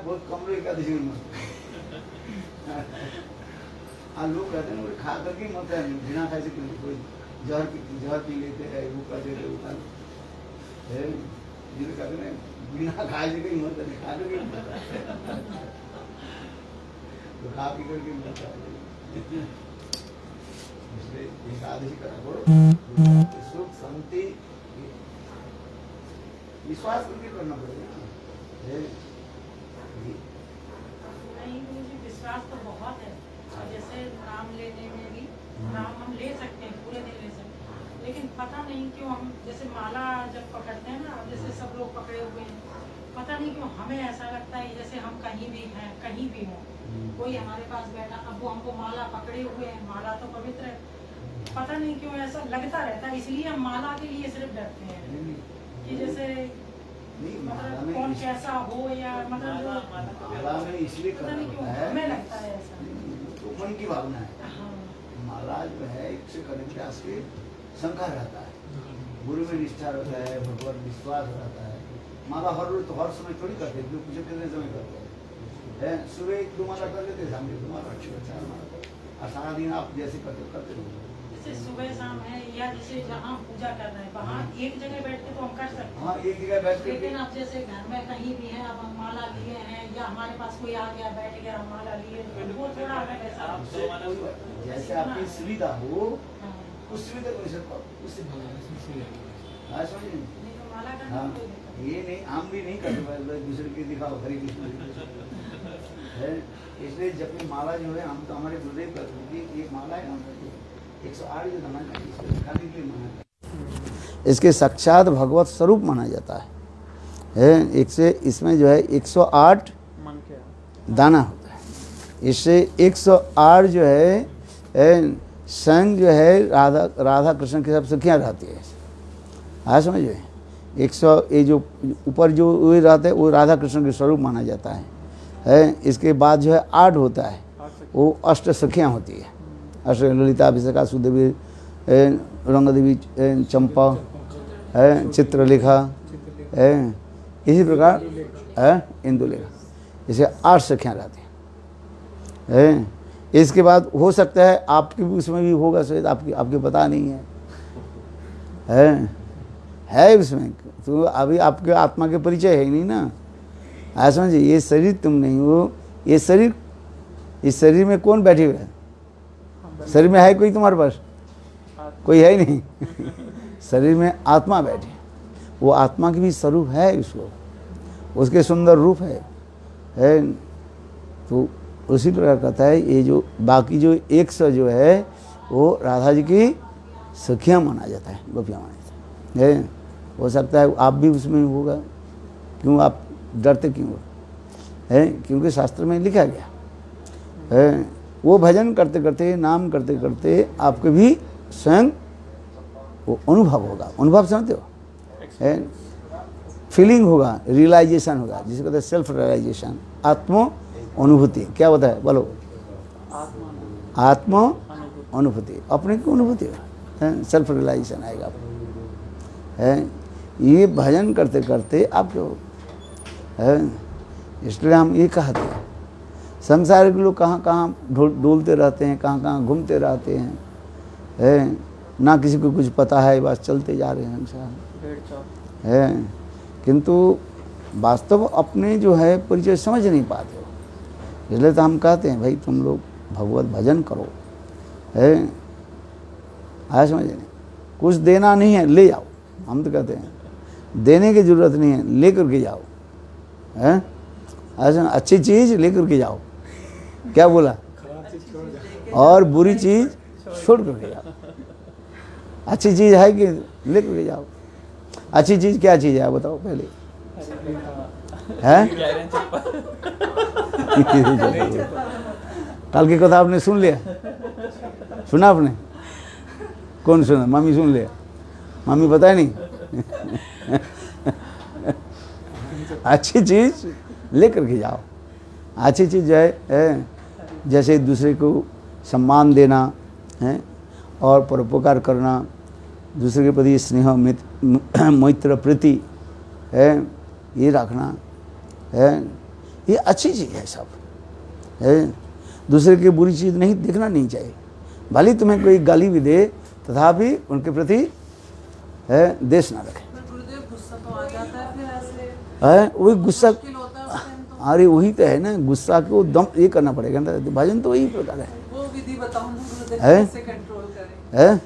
बहुत कम लोग एकादशी में मरते हैं। लोग कहते हैं खा करके मरता है, बिना खाए से कोई जहर पी लेते हैं, वो कर देते वो खा जिन्हें कहते हैं बिना खाए से कहीं मरता नहीं, खा करके मरता है। तो खा पी करके मरता है। इसलिए एकादशी करा करो, सुख शांति विश्वास करके करना पड़ेगा। नहीं, मुझे विश्वास तो बहुत है। जैसे नाम लेने में भी नाम हम ले सकते हैं, पूरे दिन ले सकते हैं, लेकिन पता नहीं क्यों हम जैसे माला जब पकड़ते हैं ना, जैसे सब लोग पकड़े हुए हैं, पता नहीं क्यों हमें ऐसा लगता है जैसे हम कहीं भी हैं, कहीं भी हों, कोई हमारे पास बैठा, अब वो हमको माला पकड़े हुए हैं, माला तो पवित्र है, पता नहीं क्यों ऐसा लगता रहता है। इसलिए हम माला के लिए सिर्फ डरते हैं कि जैसे मतलब कौन कैसा हो, या मतलब जो माला में इसलिए पता नहीं क्यों हमें लगता है ऐसा। तो मन की भावना है। हाँ। माला जो है एक से करने के आगे शंका रहता है, गुरु में निष्ठा रहता है, भगवान विश्वास रहता है। माला हर रोज तो हर समय थोड़ी करते, जो पूछे कितने समय करते हैं। सुबह 1-2 माला कर लेते, शाम को 2 माला, अच्छी 4 माला कर, और सारा दिन आप जैसे करते रहो। जैसे सुबह शाम है, या जैसे जहाँ पूजा कर रहे हैं वहाँ एक जगह बैठ के तो हम कर सकते हैं। हाँ, एक जगह बैठ के। लेकिन अब जैसे घर में कहीं भी है, अब हम माला लिए हैं, या हमारे पास कोई आ गया बैठ गया, हम माला लिए, तो वो थोड़ा हमें कैसा जैसे आपकी सुविधा हो, उस सुविधा को नहीं उससे समझिए। माला करने हाँ, में कोई दिक्कत ये नहीं, हम भी नहीं करते, दूसरे की दिखाओ हरे कृष्ण है। इसलिए जब ये माला जो है, हम तो हमारे गुरुदेव करते हैं, ये माला है ना 108 जो दमा दिखाने के लिए माना है, इसके साक्षात भगवत स्वरूप माना जाता है। एक से इसमें जो है 108 दाना होता है। इससे 108 जो है संग जो है राधा कृष्ण के सब सखियाँ रहती है। हाँ समझिए, 100 ये जो ऊपर जो वे रहते हैं वो राधा कृष्ण के स्वरूप माना जाता है। इसके बाद जो है 8 होता है, वो अष्ट सखियाँ होती है। अष्ट ललिता, विशाखा, सुदेवी, रंगदेवी, चंपा है, चित्रलेखा है, इसी प्रकार है इंदुलेखा, इसे 8 सखियाँ रहती हैं। इसके बाद हो सकता है आपके भी उसमें भी होगा, शायद आपके पता नहीं है उसमें, तो अभी आपके आत्मा के परिचय है ही नहीं ना। ऐसा समझिए, ये शरीर तुम नहीं हो, ये शरीर, इस शरीर में कौन बैठे हुए है? शरीर में है कोई तुम्हारे पास? कोई है ही नहीं। शरीर में आत्मा बैठे, वो आत्मा की भी स्वरूप है, उसको उसके सुंदर रूप है। तो उसी प्रकार कहता है, ये जो बाकी जो 100 जो है वो राधा जी की सखियाँ माना जाता है, गोपियाँ माना जाता है। हो सकता है आप भी उसमें होगा, क्यों आप डरते क्यों है? क्योंकि शास्त्र में लिखा गया है, वो भजन करते करते, नाम करते करते आपके भी स्वयं वो अनुभव होगा। अनुभव समझते हो? फीलिंग होगा, रियलाइजेशन होगा, जिसे कहते हैं सेल्फ रियलाइजेशन, आत्म अनुभूति। क्या होता है बोलो? आत्म अनुभूति, अपने की अनुभूति है, सेल्फ रियलाइजेशन आएगा है। ये भजन करते करते आपको है। इसलिए हम ये कहते हैं, संसार के लोग कहाँ कहाँ डोलते रहते हैं, कहाँ कहाँ घूमते रहते हैं, ना किसी को कुछ पता है, बस चलते जा रहे हैं संसार है, किंतु वास्तव अपने जो है परिचय समझ नहीं पाते हो। इसलिए तो हम कहते हैं भाई तुम लोग भगवत भजन करो, है समझ नहीं, कुछ देना नहीं है ले जाओ। हम तो कहते हैं देने की जरूरत नहीं है, ले करके जाओ, है ऐसा, अच्छी चीज़ ले करके जाओ। क्या बोला? और बुरी चीज़ छोड़ करके जाओ। अच्छी चीज़ है कि ले करके जाओ। अच्छी चीज़ क्या चीज़ है बताओ पहले? है कल की कथा आपने सुन लिया? सुना आपने? कौन सुना? मम्मी सुन लिया? मम्मी बताए नहीं? अच्छी चीज़ लेकर के जाओ। अच्छी चीज़ जो है जैसे दूसरे को सम्मान देना है, और परोपकार करना, दूसरे के प्रति स्नेह मैत्र प्रीति है, ये रखना है, ये अच्छी चीज़ है सब, है। दूसरे की बुरी चीज़ नहीं देखना नहीं चाहिए। भले तुम्हें कोई गाली भी दे तथापि उनके प्रति है देश ना रखे। गुरुदेव गुस्सा तो आ जाता है फिर ऐसे, है वही गुस्सा, मुश्किल होता है उस टाइम तो। अरे वही तो है ना, गुस्सा को दम ये करना पड़ेगा ना। भजन तो वही प्रकार है, वो विधि बताओ ना गुरुदेव, है? कैसे कंट्रोल करें। है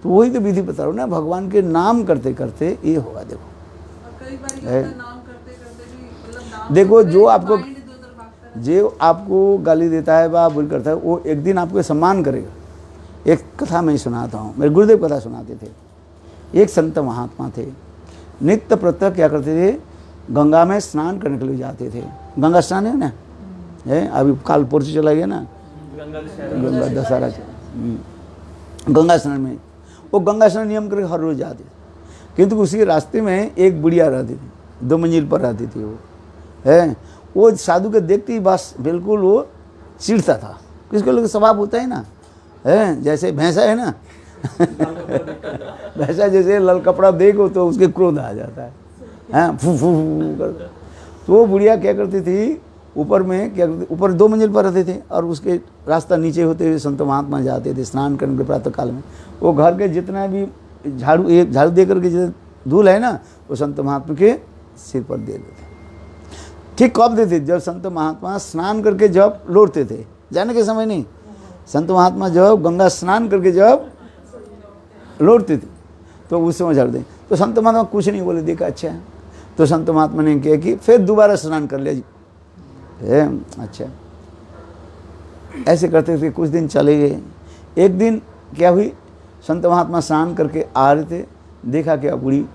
तो वही तो विधि बता रहा हूँ ना, भगवान के नाम करते करते ये होगा। देखो और कई बार ये होता है नाम करते करते भी मतलब नाम देखो, करते जो आपको माइंड इधर-उधर भागता रहता जो आपको गाली देता है वा बुल करता है, वो एक दिन आपको सम्मान करेगा। एक कथा मैं सुनाता हूँ, मेरे गुरुदेव कथा सुनाते थे। एक संत महात्मा थे, नित्य प्रत्यह क्या करते थे, गंगा में स्नान करने के लिए जाते थे। गंगा स्नान है ना, है अभी काल परसों चला गया ना गंगा दशहरा, गंगा स्नान में वो गंगा स्नान नियम करके हर रोज जाते थे। किंतु उसी रास्ते में एक बुढ़िया रहती थी, 2 मंजिल पर रहती थी वो, है। वो साधु के देखते ही बस बिल्कुल वो चिढ़ता था। किसको लोग स्वभाव होता है ना, है जैसे भैंसा है ना भैंसा जैसे लाल कपड़ा देखो तो उसके क्रोध आ जाता है, हैं फू फू फू करता। तो वो बुढ़िया क्या करती थी, ऊपर में क्या करती, ऊपर 2 मंजिल पर रहते थे और उसके रास्ता नीचे होते हुए संत महात्मा जाते थे स्नान करने के प्रातः काल में। वो घर के जितना भी झाड़ू, एक झाड़ू दे करके जितना धूल है ना, वो संत महात्मा के सिर पर दे देते। ठीक कब देते, जब संत महात्मा स्नान करके जब लौटते थे, जाने के समय नहीं, संत महात्मा जब गंगा स्नान करके जब लौटते थे तो उस समय झाड़ दें। तो संत महात्मा कुछ नहीं बोले, देखा अच्छा है। तो संत महात्मा ने क्या कि फिर दोबारा स्नान कर लिया जी, अच्छा। ऐसे करते थे, कुछ दिन चले गए। एक दिन क्या हुई, संत महात्मा स्नान करके आ रहे थे, देखा क्या बूढ़ी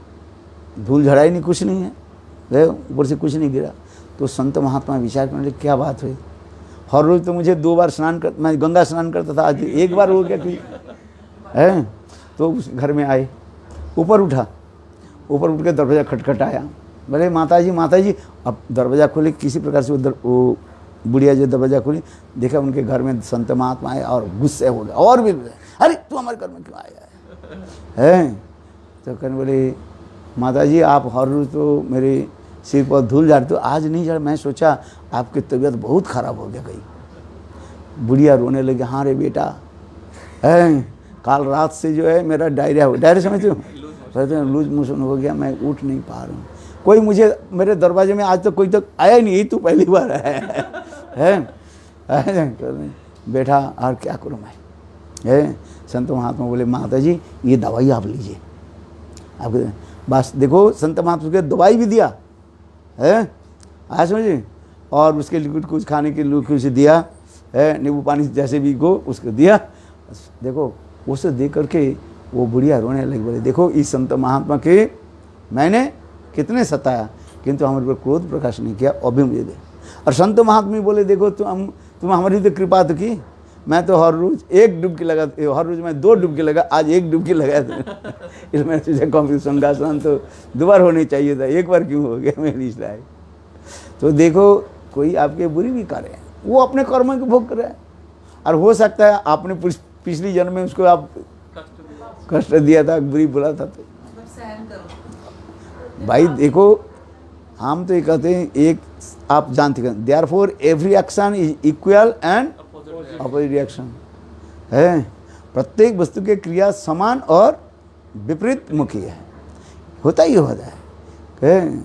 धूल झड़ाई नहीं, कुछ नहीं है, ऊपर से कुछ नहीं गिरा। तो संत महात्मा विचार करने लगे क्या बात हुई, हर रोज तो मुझे 2 बार स्नान कर, मैं गंगा स्नान करता था, आज एक बार हो गया कि है। तो उस घर में आए, ऊपर उठा, ऊपर उठ के दरवाज़ा खटखटाया। बोले माता जी। अब दरवाज़ा खोले, किसी प्रकार से वो बुढ़िया जो दरवाज़ा खोली, देखा उनके घर में संत महात्मा आए और गुस्से हो गए और भी, अरे तू हमारे घर में क्यों आया है? तो कहने बोले माता जी आप हर रोज तो मेरे सिर पर धूल झाड़ते हो, आज नहीं झाड़, मैं सोचा आपकी तबीयत बहुत ख़राब हो गया कहीं। बुढ़िया रोने लगी, हाँ रे बेटा, है काल रात से जो है मेरा डायरिया हो, डायरिया समझते हो, कहते हैं लूज मोशन हो गया, मैं उठ नहीं पा रहा हूँ। कोई मुझे मेरे दरवाजे में आज तक कोई तक आया ही नहीं, यही तू पहली बार है बेटा, और क्या करूँ मैं, है। संत महात्मा बोले माता जी ये दवाई आप लीजिए। आप बस देखो संत महात्मा के दवाई भी दिया है, आज समझिए, और उसके लिक्विड कुछ खाने के लिए कुछ दिया है, नींबू पानी जैसे भी को उसको दिया। देखो उसे देख करके वो बुढ़िया रोने लगी। बोले देखो इस संत महात्मा के मैंने कितने सताया, किंतु हमारे पर क्रोध प्रकाश नहीं किया, अभी मुझे दे। और संत महात्मा बोले देखो तुम हमारी तो कृपा तो की, मैं तो हर रोज 1 डुबकी लगा, हर रोज मैं 2 डुबकी लगा, आज 1 डुबकी लगाया। इसमें तुझे कॉम्पिटिशन का स्नान तो 2 बार होनी चाहिए था, 1 बार क्यों हो गया मेरी इसलिए। तो देखो कोई आपके बुरी भी करे, वो अपने कर्म के भोग करे, और हो सकता है आपने पिछली जन्म में उसको आप कष्ट दिया था, बुरी बोला था, तो सहन करो भाई देखो हम तो ये कहते हैं, एक आप जानते हैं therefore every action is equal and opposite reaction, है। प्रत्येक वस्तु के क्रिया समान और विपरीत मुखी है, होता ही होता है।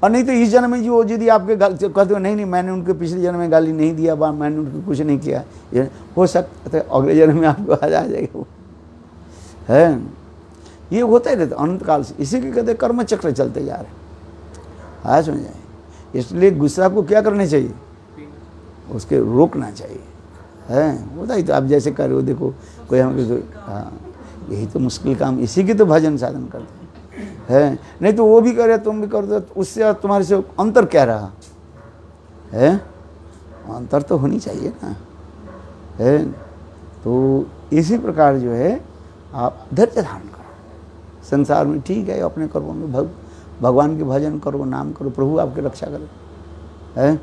और नहीं तो इस जन्म में जो यदि आपके कहते हो नहीं मैंने उनके पिछले जन्म में गाली नहीं दिया, मैंने उनको कुछ नहीं किया, ये हो सकता है अगले जन्म में आपको आ जाएगा वो, है। ये होता ही रहता अनंत काल से, इसी के कहते कर्म चक्र चलते जा रहे, आज समझ जाए। इसलिए गुस्सा को क्या करना चाहिए, उसके रोकना चाहिए, है। होता ही तो आप जैसे कर रहे हो, देखो कोई हम, हाँ यही तो मुश्किल काम, इसी की तो भजन साधन करते है। नहीं तो वो भी करे तुम भी कर दो, तो उससे तुम्हारे से अंतर क्या रहा है, अंतर तो होनी चाहिए ना, है। तो इसी प्रकार जो है आप धैर्य धारण करो संसार में, ठीक है, अपने कर्मों में भगवान के भजन करो, नाम करो, प्रभु आपकी रक्षा करे, है।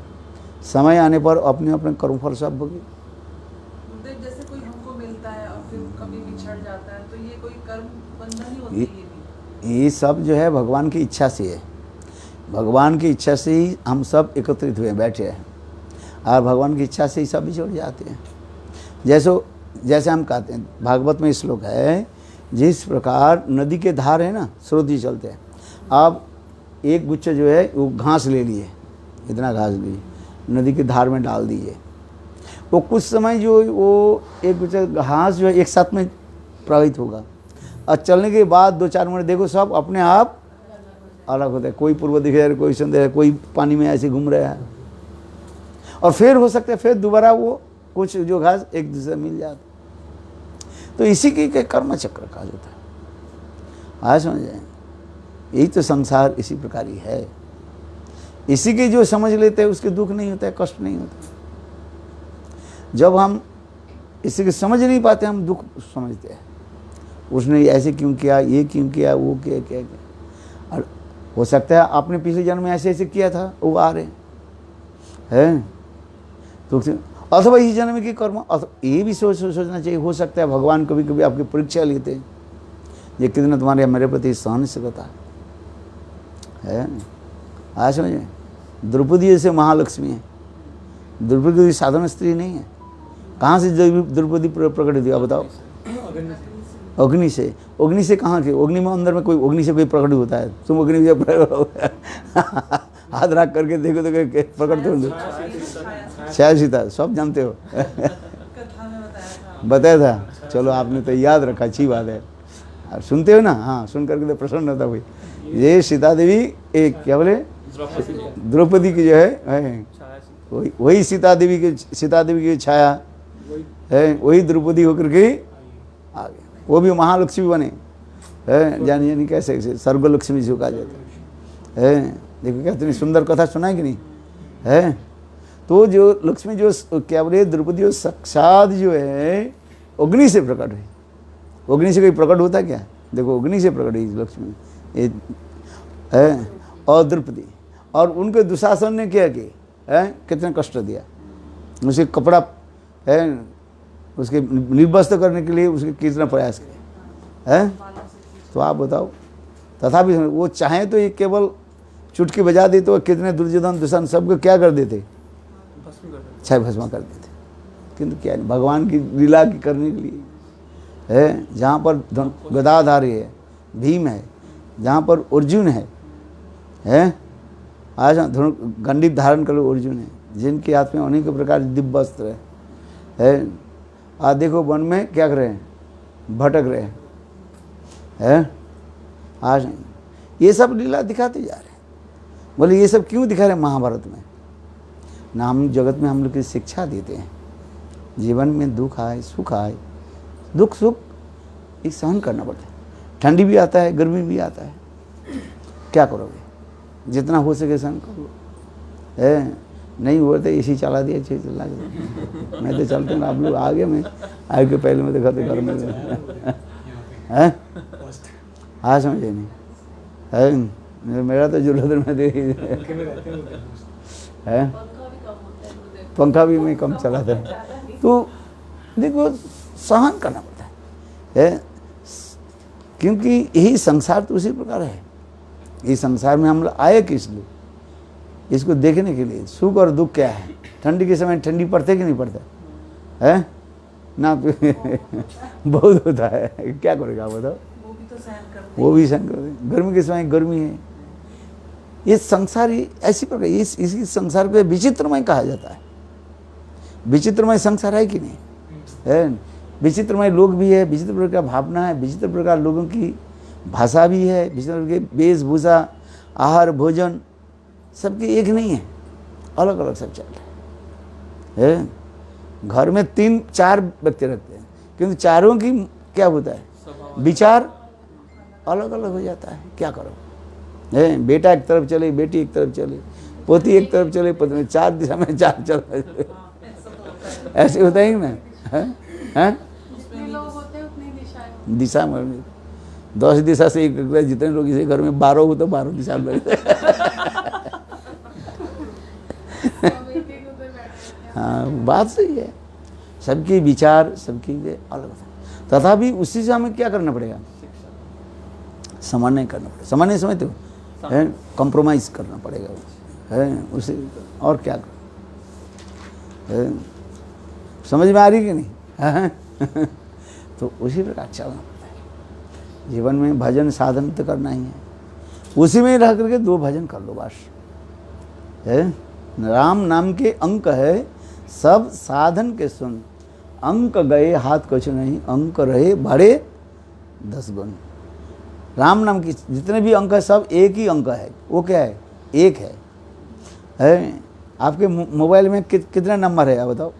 समय आने पर अपने अपने कर्मफल सब भोगे। जैसे कोई हमको मिलता है और फिर कभी बिछड़ जाता है, तो ये कोई कर्म बंधन ही होती है? ये सब जो है भगवान की इच्छा से है, भगवान की इच्छा से ही हम सब एकत्रित हुए बैठे हैं। और भगवान की इच्छा से ही सब बिछड़ जाते हैं। जैसे हम कहते हैं, भागवत में श्लोक है, जिस प्रकार नदी के धार है ना, स्रोत ही चलते हैं। आप एक गुच्छा जो है वो घास ले लिए, इतना घास लिए, नदी के धार में डाल दीजिए, वो कुछ समय जो वो एक गुच्छा घास जो है एक साथ में प्रवाहित होगा, और चलने के बाद 2-4 मिनट देखो सब अपने आप अलग होता है। कोई पूर्व दिख रहा है, कोई ईशान दिख रहा है, कोई पानी में ऐसे घूम रहा है, और फिर हो सकता है फिर दोबारा वो कुछ जो घास एक दूसरे मिल जाता। तो इसी के कर्म चक्र कहा जाता है। आज समझ जाए, यही तो संसार इसी प्रकार ही है। इसी के जो समझ लेते हैं उसके दुख नहीं होता है, कष्ट नहीं होता। जब हम इसी के समझ नहीं पाते, हम दुख समझते हैं, उसने ऐसे क्यों किया, ये क्यों किया, वो क्या। और हो सकता है आपने पिछले जन्म में ऐसे किया था, वो आ रहे हैं तो, अथवा इस जन्म की कर्म, ये भी सोचना चाहिए। हो सकता है भगवान कभी कभी आपकी परीक्षा लेते हैं, ये कितना तुम्हारे मेरे प्रति सहन सकता है। आज समझे, द्रौपदी जैसे महालक्ष्मी है, द्रौपदी साधारण स्त्री नहीं है। कहाँ से द्रौपदी प्रकट हुई, आप बताओ? अग्नि से। अग्नि से कहाँ के? अग्नि में अंदर में कोई अग्नि से कोई प्रकट होता है? तुम अग्नि से हाथ रख करके देखो तो प्रकट तो छाया सीता, सब जानते हो। बताया था, चलो आपने तो याद रखा, अच्छी बात है। आप सुनते हो ना? हाँ, सुन करके तो प्रसन्न होता भाई। ये सीता देवी एक क्या बोले, द्रौपदी की जो है वही सीता देवी की छाया है, वही द्रौपदी होकर के आ गया। वो भी महालक्ष्मी बने है, जानी कैसे सर्वलक्ष्मी जो कहा जाता है। देखो क्या इतनी सुंदर कथा सुना है कि नहीं है। तो जो लक्ष्मी जो क्या बोले, द्रौपदी जो साक्षात जो है अग्नि से प्रकट हुई। अग्नि से कोई प्रकट होता क्या? देखो अग्नि से प्रकट हुई लक्ष्मी है। और द्रौपदी, और उनके दुशासन ने क्या किया है, कितना कष्ट दिया। उसे कपड़ा है, उसके निर्वस्त्र करने के लिए उसके कितना प्रयास किया है। तो आप बताओ, तथापि वो चाहे तो ये केवल चुटकी बजा दे तो कितने दुर्योधन दुशासन सबको क्या कर देते, छाय भस्म कर देते। किंतु क्या नहीं, भगवान की लीला की करने के लिए है। जहाँ पर गदाधारी है, भीम है, जहाँ पर अर्जुन है आज गंडीव धारण कर लो अर्जुन है, जिनके हाथ में अनेक प्रकार दिव्य वस्त्र है। आज देखो वन में क्या कर रहे हैं, भटक रहे हैं। आज ये सब लीला दिखाते जा रहे हैं। बोले ये सब क्यों दिखा रहे हैं महाभारत में? ना हम जगत में हम लोग की शिक्षा देते हैं, जीवन में दुख आए सुख आए, दुख सुख ये सहन करना पड़ता है। ठंडी भी आता है, गर्मी भी आता है, क्या करोगे? जितना हो सके सहन करो। नहीं हुआ तो एसी चला दिया, चीज चला दिया। मैं तो चलता हूँ, आप लोग आगे में आगे के पहले में देखा तो घर में है। हाँ समझे नहीं है, मेरा तो जुलूस में दे है, पंखा भी मैं कम चलाता है। तो देखो सहन करना पड़ता है, क्योंकि यही संसार तो उसी प्रकार है। इस संसार में हम लोग आए किस लिए? इसको देखने के लिए। सुख और दुख क्या है? ठंडी के समय ठंडी पड़ते कि नहीं पड़ता है ना? बहुत होता है, क्या करेगा आप बताओ? वो भी सहन करते। गर्मी के समय गर्मी है। ये संसार ऐसी प्रकार, इसी संसार को विचित्रमय कहा जाता है। विचित्रमय संसार है कि नहीं है? विचित्रमय लोग भी है, विचित्र प्रकार भावना है, विचित्र प्रकार लोगों की भाषा भी है, विचित्र प्रकार की वेशभूषा, आहार भोजन सबकी एक नहीं है, अलग अलग सब चल रहा है। घर में 3-4 व्यक्ति रखते हैं, क्योंकि चारों की क्या होता है, विचार अलग अलग हो जाता है। क्या करो है, बेटा एक तरफ चले, बेटी एक तरफ चले, पोती एक तरफ चले, पत्नी 4 दिशा में 4 चल, ऐसे होता है ना है? दिशा में 10 दिशा से एक, जितने लोग इसे घर में 12 हो तो 12 दिशा में। हाँ बात सही है, सबके विचार सबकी अलग। तथापि उसी से हमें क्या करना पड़ेगा, सामान्य करना पड़ेगा। सामान्य समझते हो है, कॉम्प्रोमाइज करना पड़ेगा है उसे, और क्या कर। है? समझ में आ रही कि नहीं? तो उसी प्रकार चलना पड़ता है जीवन में। भजन साधन तो करना ही है, उसी में रह करके 2 भजन कर लो बस, है? राम नाम के अंक है, सब साधन के सुन, अंक गए हाथ कुछ नहीं, अंक रहे बड़े 10 गुण। राम नाम की जितने भी अंक है सब एक ही अंक है, वो क्या है? एक है? आपके मोबाइल में कितने नंबर है आप बताओ?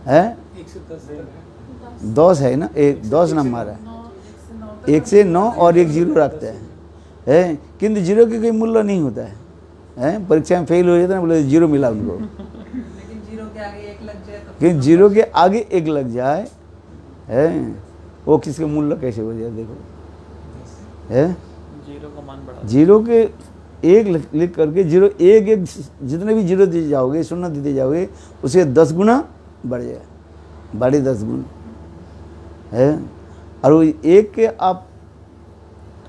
है 10 है ना, 10 नंबर है, 1 से 9 और 1 0 रखते हैं, किंतु 0 की कोई मूल्य नहीं होता है? परीक्षा में फेल हो जाता है, बोले 0 मिला उनको, लेकिन 0 के आगे 1 लग जाए तो कि 0 के आगे 1 लग जाए, है वो किसके मूल्य कैसे हो जाए? देखो, है 0 का मान बढ़ा, 0 के 1 लिख करके 0 1 1 जितने भी 0 देते जाओगे, 0 देते जाओगे, उसे 10 गुना बढ़ जाए, बड़े 10 गुण है। और वो 1 के आप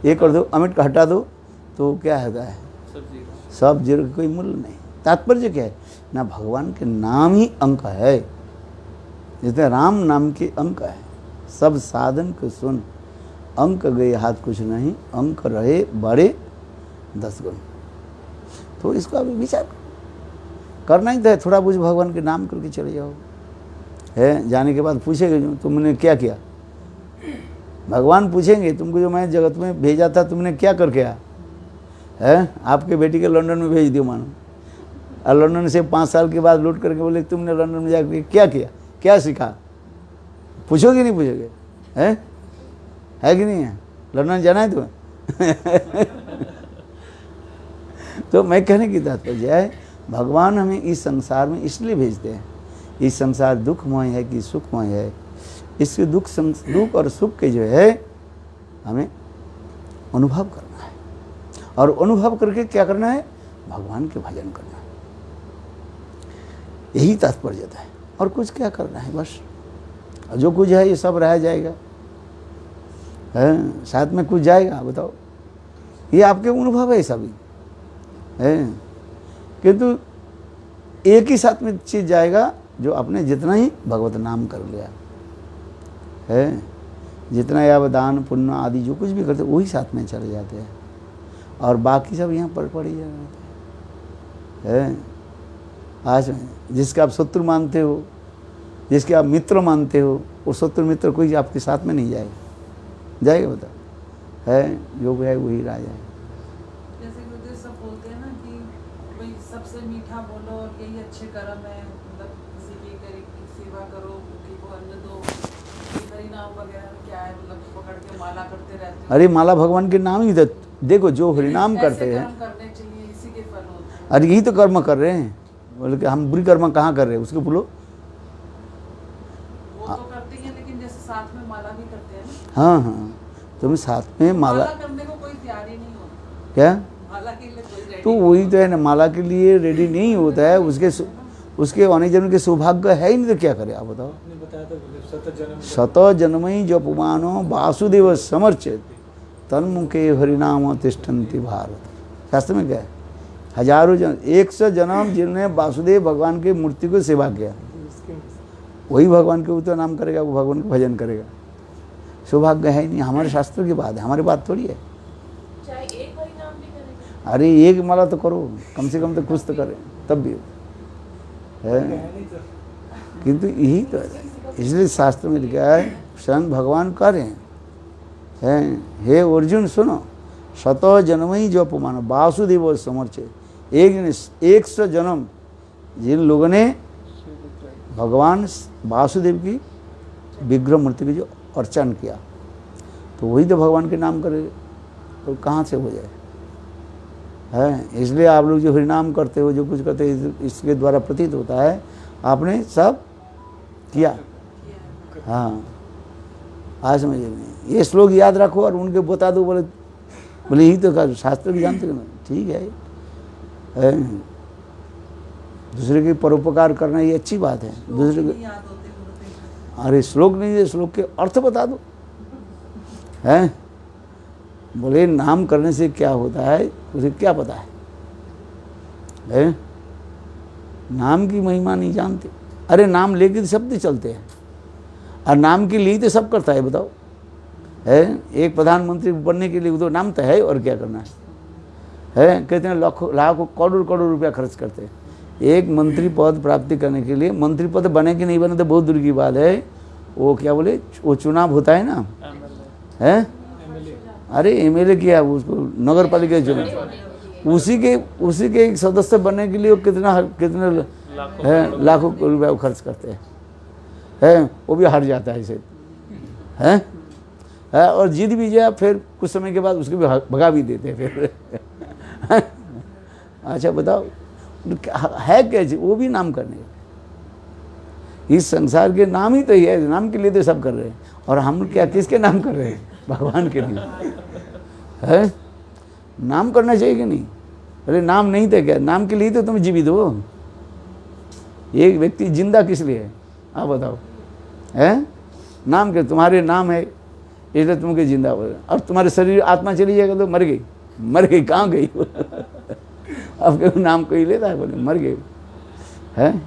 1 कर दो, अमिट का हटा दो, तो क्या होता है? सब 0 का कोई मूल्य नहीं। तात्पर्य क्या है? ना भगवान के नाम ही अंक है, जितने राम नाम के अंक है, सब साधन को सुन, अंक गए हाथ कुछ नहीं, अंक रहे बड़े 10 गुण। तो इसको अभी विचार करना ही था, थोड़ा बहुत भगवान के नाम करके चले जाओ, है? जाने के बाद पूछेंगे जो तुमने क्या किया, भगवान पूछेंगे तुमको जो मैं जगत में भेजा था तुमने क्या करके आया, है? आपके बेटी के लंदन में भेज दियो मानो, और लंदन से 5 साल के बाद लौट करके बोले तुमने लंदन में जाकर क्या किया, क्या सीखा? पूछोगे नहीं पूछोगे? है कि नहीं है? लंदन जाना है तुम्हें? तो मैं कहने की तात्पर्य है, भगवान हमें इस संसार में इसलिए भेजते हैं, इस संसार दुखमय है कि सुखमय है, इसके दुख और सुख के जो है हमें अनुभव करना है, और अनुभव करके क्या करना है? भगवान के भजन करना है, यही तात्पर्य है। और कुछ क्या करना है? बस जो कुछ है ये सब रह जाएगा, है? साथ में कुछ जाएगा? बताओ, ये आपके अनुभव है सभी, है? किंतु एक ही साथ में चीज जाएगा, जो आपने जितना ही भगवत नाम कर लिया, है? जितना या दान पुण्य आदि जो कुछ भी करते वही साथ में चले जाते हैं, और बाकी सब यहाँ पर पड़ ही जाते हैं। आज जिसके आप शत्रु मानते हो, जिसके आप मित्र मानते हो, वो शत्रु मित्र कोई आपके साथ में नहीं जाएगा बताओ, है? जो है वही राजा है। जैसे गुरुदेव सब बोलते हैं ना कि भाई सबसे मीठा बोलो और यही अच्छे कर्म है, मतलब किसी की गरीब की सेवा करो, भूखी को अन्न दो, हरि नाम वगैरह क्या है, मतलब पकड़ के माला करते रहते हो। अरे माला भगवान के नाम ही तो, देखो जो हरिनाम करते हैं, कर्म करने चाहिए, इसी के फल होते हैं। अरे यही तो कर्म कर रहे हैं, बोले कि हम बुरी कर्म कहाँ कर रहे हैं? उसको बोलो, वो तो करते ही हैं, लेकिन जैसे साथ में माला भी करते हैं ना, हाँ, तुम साथ में माला करने को कोई तैयार ही नहीं होता, क्या? माला के लिए कोई रेडी तो वही तो है ना, माला के लिए रेडी नहीं होता है, उसके आने जन्म के सौभाग्य है ही नहीं, तो क्या करे आप बताओ? शत जन्मई जो पुमानो वासुदेव समर्चित तन्मुखे हरिनाम तिष्ठन्ति भारत। शास्त्र में क्या है? हजारों जन्म, 100 जन्म जिन्होंने वासुदेव भगवान की मूर्ति को सेवा किया, वही भगवान के ऊपर नाम करेगा, वो भगवान का भजन करेगा। सौभाग्य है ही नहीं, हमारे शास्त्र की बात है, हमारी बात थोड़ी है। चाहे एक हरिनाम भी करें, अरे एक माला तो करो, कम से कम तो कुछ तो करें, तब भी है। किंतु यही तो है, इसलिए शास्त्र में लिखा है, स्वयं भगवान कह रहे हैं, हे अर्जुन सुनो, शत जन्मई जो अपमान वासुदेव समर्चे, 100 जन्म जिन लोगों ने भगवान वासुदेव की विग्रह मूर्ति की जो अर्चन किया, तो वही तो भगवान के नाम करे, तो कहाँ से हो जाए, है? इसलिए आप लोग जो हरिनाम करते हो, जो कुछ करते हो, इसके द्वारा प्रतीत होता है आपने सब किया। हाँ, आज समझिए नहीं, ये श्लोक याद रखो और उनके बता दो, बोले यही तो कहा, शास्त्र भी जानते हो ना, ठीक है? दूसरे के परोपकार करना ये अच्छी बात है। दूसरे के, याद होते गुरुदेव। अरे श्लोक नहीं है, श्लोक के अर्थ बता दो, हैं? बोले नाम करने से क्या होता है, उसे क्या पता है? नाम की महिमा नहीं जानते। अरे नाम लेके तो सब तो चलते हैं, और नाम के लिए तो सब करता है। बताओ, है एक प्रधानमंत्री बनने के लिए तो नाम तो है, और क्या करना है कहते हैं लाखों करोड़ रुपया खर्च करते हैं एक मंत्री पद प्राप्ति करने के लिए। मंत्री पद बने कि नहीं बने तो बहुत दूर की बात है, वो क्या बोले, वो चुनाव होता है ना, है अरे एमएलए किया उसको, नगर पालिका चुनाव, उसी के एक सदस्य बनने के लिए वो कितने लाखों रुपया खर्च करते हैं, वो भी हार जाता है इसे, है और जीत भी जाए, फिर कुछ समय के बाद उसको भी भगा भी देते हैं फिर। अच्छा बताओ है कैसे, वो भी नाम करने। इस संसार के नाम ही तो ही है, नाम के लिए तो सब कर रहे हैं, और हम क्या किसके नाम कर रहे हैं, भगवान के लिए, है नाम करना चाहिए कि नहीं। अरे नाम नहीं थे क्या, नाम के लिए तो तुम जीवित हो। एक व्यक्ति जिंदा किस लिए है आप बताओ, है नाम के, तुम्हारे नाम है इसलिए तुमके जिंदा हो, और तुम्हारे शरीर आत्मा चली जाएगा तो मर गई कहाँ गई। अब क्यों नाम कोई लेता है, बोले मर गए, है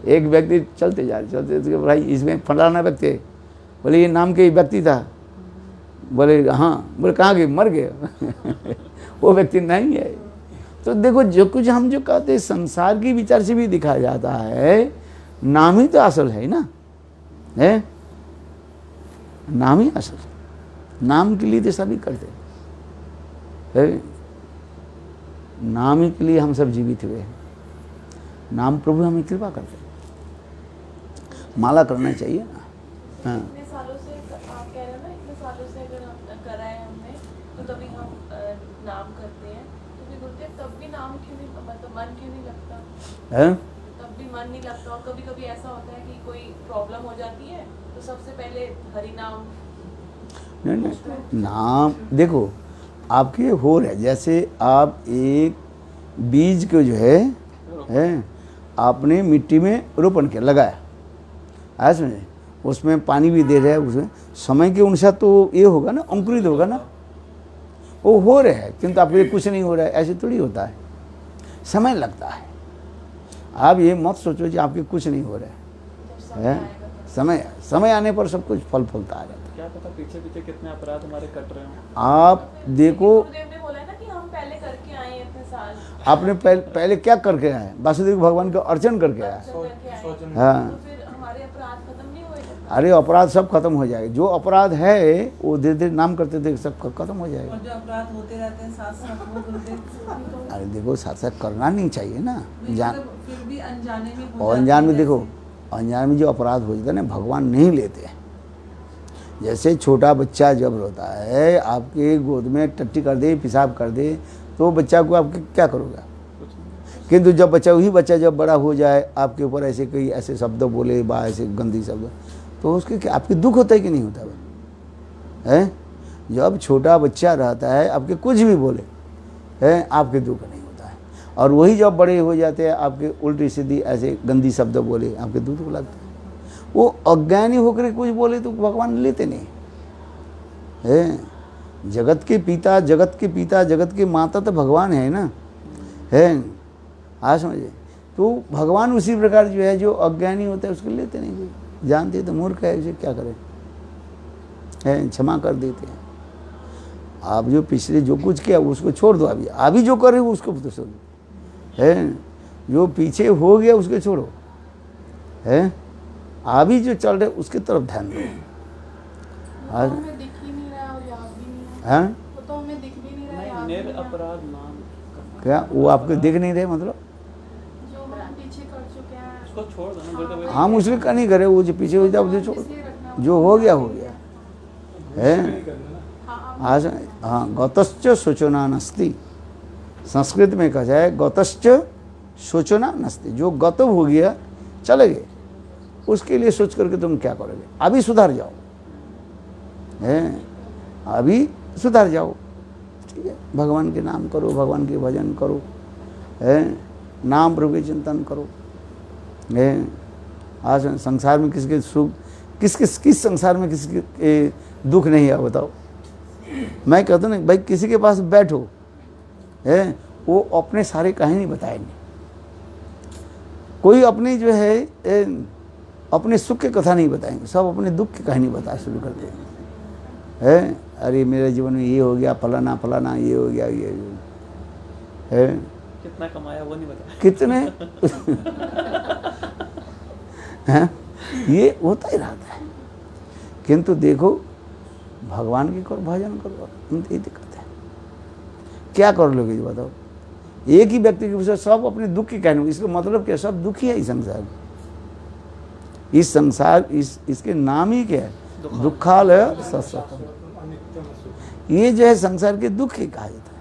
एक व्यक्ति चलते भाई इसमें फलाना व्यक्ति है, बोले ये नाम के व्यक्ति था, बोले हाँ, बोले कहाँ गए, मर गए। वो व्यक्ति नहीं है। तो देखो जो कुछ हम जो कहते हैं संसार की विचार से भी दिखाया जाता है, नाम ही तो असल है ना, है नाम ही असल, नाम के लिए तो सभी करते हैं, नाम ही के लिए हम सब जीवित हुए हैं। नाम प्रभु हमें कृपा करते हैं, माला करना चाहिए ना। हाँ इतने सालों से आप कह रहे हैं ना, इतने सालों से अगर करा है हमने तो तभी हम नाम करते हैं, तो फिर गुरुदेव तब भी नाम क्यों नहीं, मतलब मन क्यों नहीं लगता है, तब भी मन नहीं लगता। और कभी कभी ऐसा होता है कि कोई प्रॉब्लम हो जाती है तो सबसे पहले हरि नाम। नहीं नाम देखो आपके हो रहा है, जैसे आप एक बीज को जो है आपने मिट्टी में रोपण किया, लगाया, आया समझे, उसमें पानी भी दे रहे हैं, उसमें समय के अनुसार तो ये होगा ना, अंकुरित होगा ना, वो हो रहा है, किंतु आपके लिए कुछ नहीं हो रहा है, ऐसे थोड़ी होता है, समय लगता है। आप ये मत सोचो कि आपके कुछ नहीं हो रहा है, समय आने पर सब कुछ फल फलता आ जाता है। क्या पता पीछे पीछे कितने अपराध हमारे कट रहे हो। आप देखो, गुरुदेव ने बोला है ना कि हम पहले करके आए हैं इतने साल, आपने पहले क्या करके आए, वासुदेव भगवान का अर्चन करके आए, हाँ तो फिर हमारे अपराध खत्म नहीं हुए। अरे अपराध सब खत्म हो जाएगा, जो अपराध है वो धीरे धीरे नाम करते थे सब खत्म हो जाएगा। और जो अपराध होते रहते हैं साथ साथ वो गुरुदेव, अरे देखो साथ साथ करना नहीं चाहिए ना, फिर भी अनजाने में हो और अनजान में देखो, अनजान में जो अपराध हो जाता है ना, भगवान नहीं लेते हैं। जैसे छोटा बच्चा जब रोता है, आपके गोद में टट्टी कर दे, पेशाब कर दे, तो बच्चा को आप क्या करोगे, किंतु जब वही बच्चा जब बड़ा हो जाए, आपके ऊपर ऐसे कोई ऐसे शब्द बोले बा ऐसे गंदी शब्द, तो उसके क्या आपके दुख होता है कि नहीं होता है। जब छोटा बच्चा रहता है आपके कुछ भी बोले है, आपके दुख नहीं होता है, और वही जब बड़े हो जाते हैं आपके उल्टी सीधी ऐसे गंदी शब्द बोले, आपके दुख लगता है। वो अज्ञानी होकर कुछ बोले तो भगवान लेते नहीं है। जगत के पिता, जगत के माता तो भगवान है ना, है आज समझे। तो भगवान उसी प्रकार जो है, जो अज्ञानी होता है उसको लेते नहीं, कोई जानते तो मूर्ख है, उसे क्या करें, है क्षमा कर देते हैं। आप जो पिछले जो कुछ किया उसको छोड़ दो, अभी जो कर रहे हो उसको तो छोड़ो, है जो पीछे हो गया उसको छोड़ो, है अभी जो चल रहे उसकी तरफ ध्यान दो। आज हमें दिख ही नहीं रहा और याद भी नहीं है, हाँ वो तो हमें दिख भी नहीं रहा, याद भी निर नहीं है। अपराध नाम करना। क्या वो आपको दिख नहीं रहे, मतलब जो हम पीछे कर चुके हैं उसको छोड़ दो ना गुरुदेव। हम उसके का नहीं करे, वो जो पीछे हो जाए उसे छोड़, इसलिए रखना जो हो गया है। हाँ आज हाँ गतश्च शोचना नस्ति, संस्कृत में कहा जाए गतश्च शोचना नस्ति, जो गत हो गया चले गए, उसके लिए सोच करके तुम क्या करोगे, अभी सुधार जाओ, है अभी सुधार जाओ, ठीक है। भगवान के नाम करो, भगवान के भजन करो, है नाम प्रभु के चिंतन करो, है आज संसार में किसके सुख, किस संसार में किसके दुख नहीं है बताओ। मैं कहता हूँ ना भाई, किसी के पास बैठो, है वो अपने सारे कहानी बताएंगे, कोई अपनी जो है अपने सुख की कथा नहीं बताएंगे, सब अपने दुख की कहानी बताना शुरू कर देंगे। है अरे मेरे जीवन में ये हो गया, फलाना फलाना ये हो गया, ये है कितना कमाया वो नहीं बताया। कितने हैं? ये होता ही रहता है। किंतु देखो भगवान की करो, भजन करो, ये दिक्कत है। क्या कर लोगे ये बताओ? एक ही व्यक्ति के विषय सब अपने दुख की कहने, इसका मतलब क्या? सब दुखी है इस संसार में। इस संसार इसके नाम ही क्या है? दुखालय सत्संग। ये जो है संसार के दुख ही कहा जाता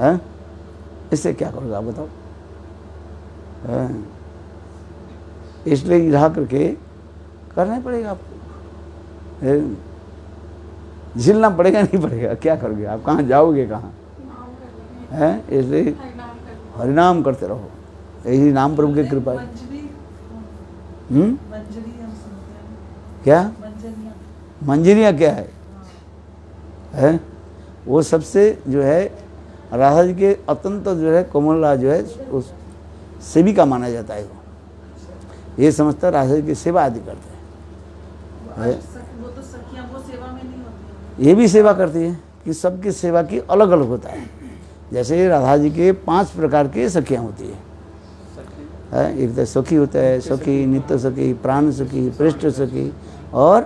है। इससे क्या करोगे आप बताओ? इसलिए रहा करके करना ही पड़ेगा आपको, झेलना पड़ेगा, नहीं पड़ेगा, क्या करोगे आप? कहाँ जाओगे? कहाँ है? इसलिए हरिनाम करते रहो, यही नाम प्रभु की कृपा है। मंजरी हम सुनते हैं। क्या मंजरियाँ? मंजरियाँ क्या है? वो सबसे जो है राधा जी के अत्यंत जो है कोमलला जो है उस सेविका माना जाता है। ये समझता राधा जी की सेवा आदि करते हैं। वो तो सखियाँ वो सेवा में नहीं होती। ये भी सेवा करती है कि सबकी सेवा की अलग अलग होता है। जैसे राधा जी के 5 प्रकार की सखियाँ होती है। एक तो सखी होता है, सखी, नित्य सखी, प्राण सखी, पृष्ठ सखी और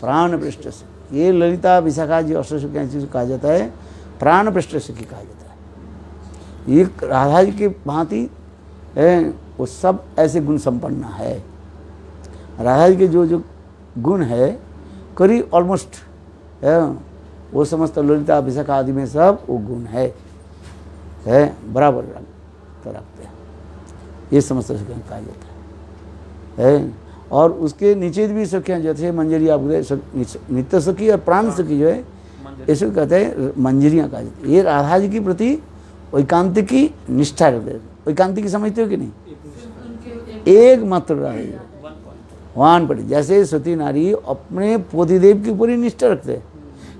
प्राण पृष्ठ सखी। ये ललिता विशाखा जी अष्टसखियाँ चीज कहा जाता है, प्राण पृष्ठ सखी कहा जाता है। ये राधा जी के भांति वो सब ऐसे गुण संपन्न है। राधा जी के जो जो गुण है करीब ऑलमोस्ट वो समस्त ललिता विशाखा आदि में सब वो गुण है बराबर तो रखते हैं। ये समस्त सखियाँ कहा जाता है। और उसके नीचे भी सखियाँ जैसे मंजरी आप नित्य सखी और प्राण सखी जो है इसको कहते हैं मंजरियाँ कहा जाता है। ये राधा जी के प्रति एकांतिक की निष्ठा रखते हैं। एकांतिक समझते हो कि नहीं? एक मात्र राधा जी वान पड़ी। जैसे सती नारी अपने पतिदेव के ऊपर ही निष्ठा रखते हैं,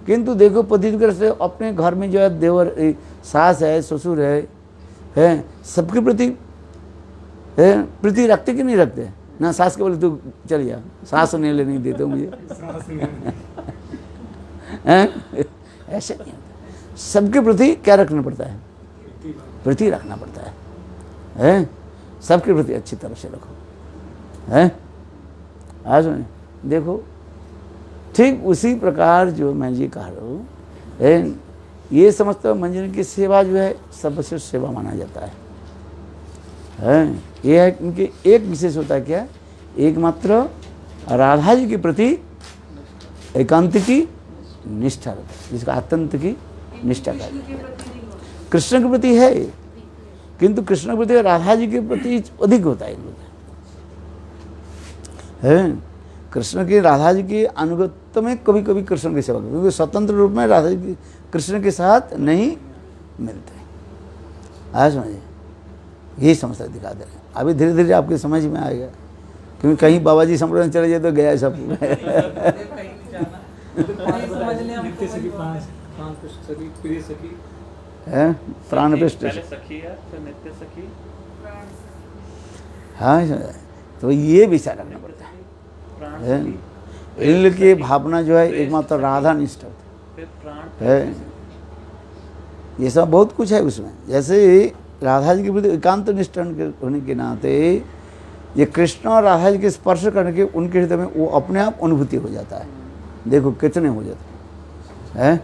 किंतु देखो पतिदेव से अपने घर में जो है देवर सास है, ससुर है सबके प्रति प्रीति रखते कि नहीं रखते? ना सास के बोले तू चल जा, सास नहीं लेने देते मुझे ऐसे नहीं होता। सबके प्रति क्या रखना पड़ता है? प्रीति रखना पड़ता है। सबके प्रति अच्छी तरह से रखो। आज देखो ठीक उसी प्रकार जो मैं जी कह रहा हूँ, ये समझते हो मंजरी की सेवा जो है सबसे सेवा माना जाता है। ये है इनके एक विशेष होता है क्या? एकमात्र राधा जी के प्रति एकांत की निष्ठा रहता है, जिसका अत्यंत की निष्ठा का कृष्ण के प्रति है, किंतु कृष्ण के प्रति राधा जी के प्रति अधिक होता है। कृष्ण के राधा जी के अनुगत्य में कभी कभी कृष्ण की सेवा करते, क्योंकि स्वतंत्र रूप में राधा जी कृष्ण के साथ नहीं मिलते। आज समझिए, यही समस्या दिखा दे रहे हैं। अभी धीरे धीरे आपकी समझ में आएगा, क्योंकि कहीं बाबा जी संप्रदाय चले जाए तो गया सब। नित्य सखी, प्राण पृष्ठ सखी, प्रिय सखी है, प्राण पृष्ठ सखी है, फिर नित्य सखी। हाँ, तो ये विचार रखना पड़ता है। इनकी भावना जो है एकमात्र राधा निष्ठ है। ये सब बहुत कुछ है उसमें। जैसे राधा जी के प्रति एकांत निष्ठ होने के नाते ये कृष्ण और राधा जी के स्पर्श करने के उनके हृदय में वो अपने आप अनुभूति हो जाता है। देखो कितने हो जाते हैं,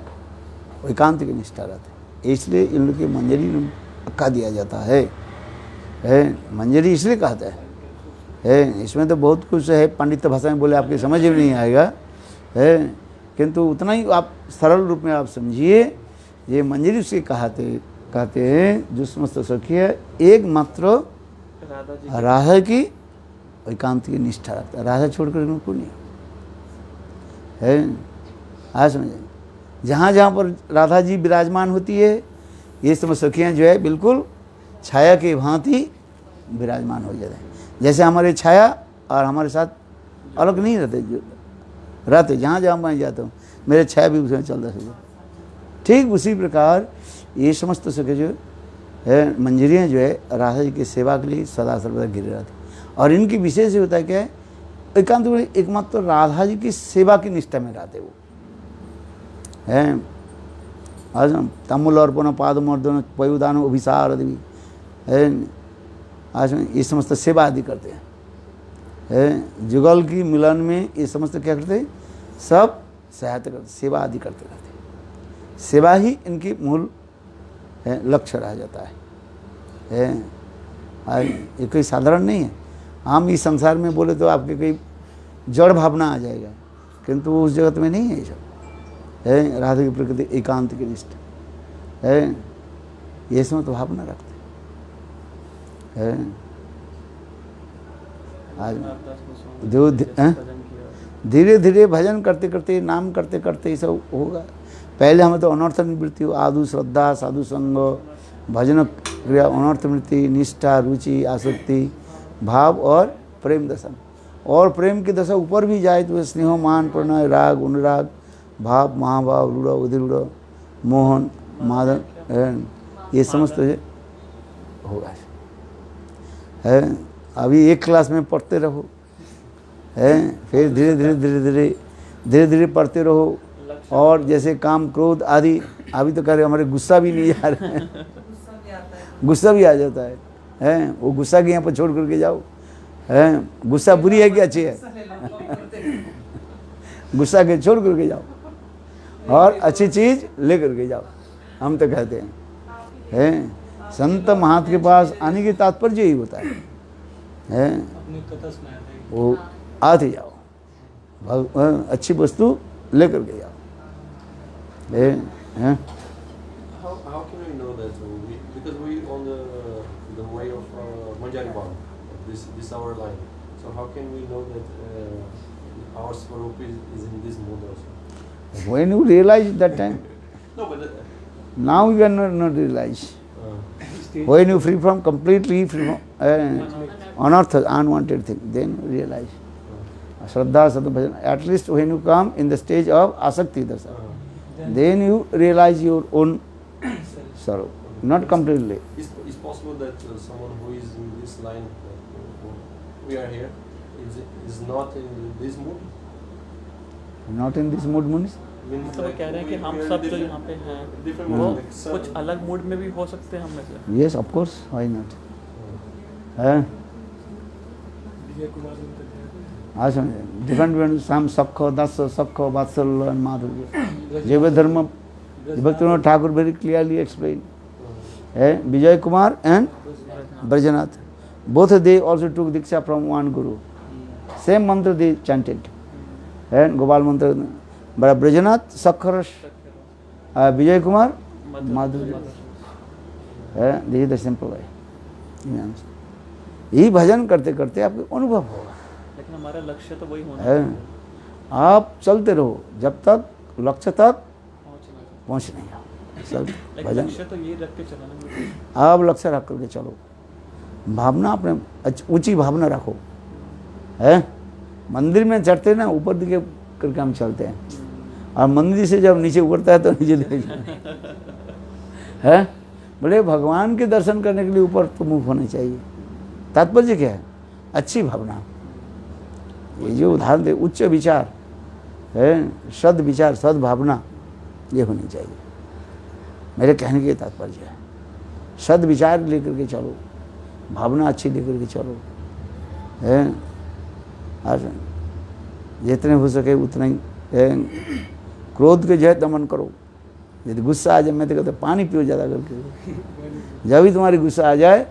एकांत की निष्ठा रहते हैं। इसलिए इन लोग की मंजरी कहा दिया जाता है। मंजरी इसलिए कहते हैं। इसमें तो बहुत कुछ है, पंडित भाषा में बोले आपकी समझ में नहीं आएगा, किंतु उतना ही आप सरल रूप में आप समझिए। ये मंजरी उसके कहते हैं जो समस्त सखी है एकमात्र राधा की एकांत की निष्ठा रखता है। राधा छोड़कर कोई नहीं है। आज समझे, जहाँ जहाँ पर राधा जी विराजमान होती है ये सब सखियाँ जो है बिल्कुल छाया के भांति विराजमान हो जाते हैं। जैसे हमारे छाया और हमारे साथ अलग नहीं रहते, जो रहते जहाँ जहाँ मैं जाता हूँ मेरे छाया भी उसमें चलता है। ठीक उसी प्रकार ये समस्त सके जो है मंजरियाँ जो है राधा जी की सेवा के लिए सदा सर्वदा घिरे रहती। और इनकी विशेष होता है क्या है, एकांत में एकमात्र तो राधा जी की सेवा की निष्ठा में रहते वो हैं। आज तमुल अर्पण पादमर्दन पयुदान अभिसार आदि है, आज ये समस्त सेवा आदि करते हैं। जुगल की मिलन में ये समस्त क्या करते हैं, सब सहायता करते, सेवा आदि करते रहते हैं। सेवा ही इनकी मूल लक्ष्य रह जाता है। ये कोई साधारण नहीं है। हम इस संसार में बोले तो आपके कोई जड़ भावना आ जाएगा, किंतु उस जगत में नहीं है ये सब है। राधा की प्रकृति एकांत की निष्ठ है, ये समस्त भावना रखते हैं। आज धीरे धीरे भजन करते करते, नाम करते करते ये सब होगा। पहले हमें तो अनर्थ निवृत्ति हो, आदु श्रद्धा, साधु संग, भजन क्रिया, अनर्थ निवृत्ति, निष्ठा, रुचि, आसक्ति, भाव और प्रेम दशा। और प्रेम की दशा ऊपर भी जाए तो स्नेह, मान, प्रणय, राग, अनुराग, भाव, महाभाव, रूढ़, उदिरूढ़, मोहन, मादन, ये समस्त होगा है। अभी एक क्लास में पढ़ते रहो है, फिर धीरे धीरे धीरे धीरे धीरे धीरे पढ़ते रहो। और जैसे काम क्रोध आदि, अभी तो कह रहे हमारे गुस्सा भी नहीं आ रहे हैं, गुस्सा भी आ जाता है। वो गुस्सा के यहाँ पर छोड़ करके जाओ है। गुस्सा बुरी है कि अच्छी है? गुस्सा के छोड़ करके जाओ और अच्छी चीज ले करके जाओ, हम तो कहते हैं। संत महात्मा के पास आने की तात्पर्य यही होता है वो आते जाओ, अच्छी वस्तु लेकर के जाओ। How can we know that? Because we on the way of Manjari Bhav, this our line. So how can we know that our Swarup is in this mood also? When you realize that time, No, but now you cannot realize. When you free from completely free from unearthed, unwanted thing, then you realize. Shraddha, Sadhu, Bhajan. At least when you come in the stage of Asakti Dasa, then you realize your own sorrow. Not completely. Is possible that someone who is in this line, we are here, is not in this mood? Not in this mood means? मतलब वो कह रहे हैं कि हम सब जो यहाँ पे हैं वो कुछ अलग मूड में भी हो सकते हैं हम में से। Yes, of course. Why not? Different some Sakha, Dasa, Sakha, Vatsalya and Madhurya. Jaiva Dharma, Bhaktivinoda Thakur very clearly explained. Vijay Kumar and Brajanath. Both they also took Diksha from one Guru. Same mantra they chanted. And Gopal mantra. But Brajanath, Sakharash, Vijay Kumar, Madhurya. This is the simple way. यही भजन करते करते आपको अनुभव होगा। लेकिन हमारा लक्ष्य तो वही होना है। आप चलते रहो जब तक लक्ष्य तक पहुँच नहीं आओ। भजन लक्ष्य तो ये रख के चलना। आप लक्ष्य रख करके चलो, भावना अपने ऊंची भावना रखो है। मंदिर में चढ़ते ना ऊपर दिखे करके हम चलते हैं, और मंदिर से जब नीचे उतरता है तो नीचे दिखे है। बोले भगवान के दर्शन करने के लिए ऊपर तो मुँह होना चाहिए। तात्पर्य क्या है? अच्छी भावना। ये जो उदाहरण दे, उच्च विचार है, सद विचार, सद भावना ये होनी चाहिए। मेरे कहने के तात्पर्य है सद विचार लेकर के चलो, भावना अच्छी लेकर के चलो है। आज जितने हो सके उतना ही क्रोध के जो है दमन करो। यदि गुस्सा आ जाए, मैं तो कहता पानी पियो ज़्यादा करके। जब भी तुम्हारी गुस्सा आ जाए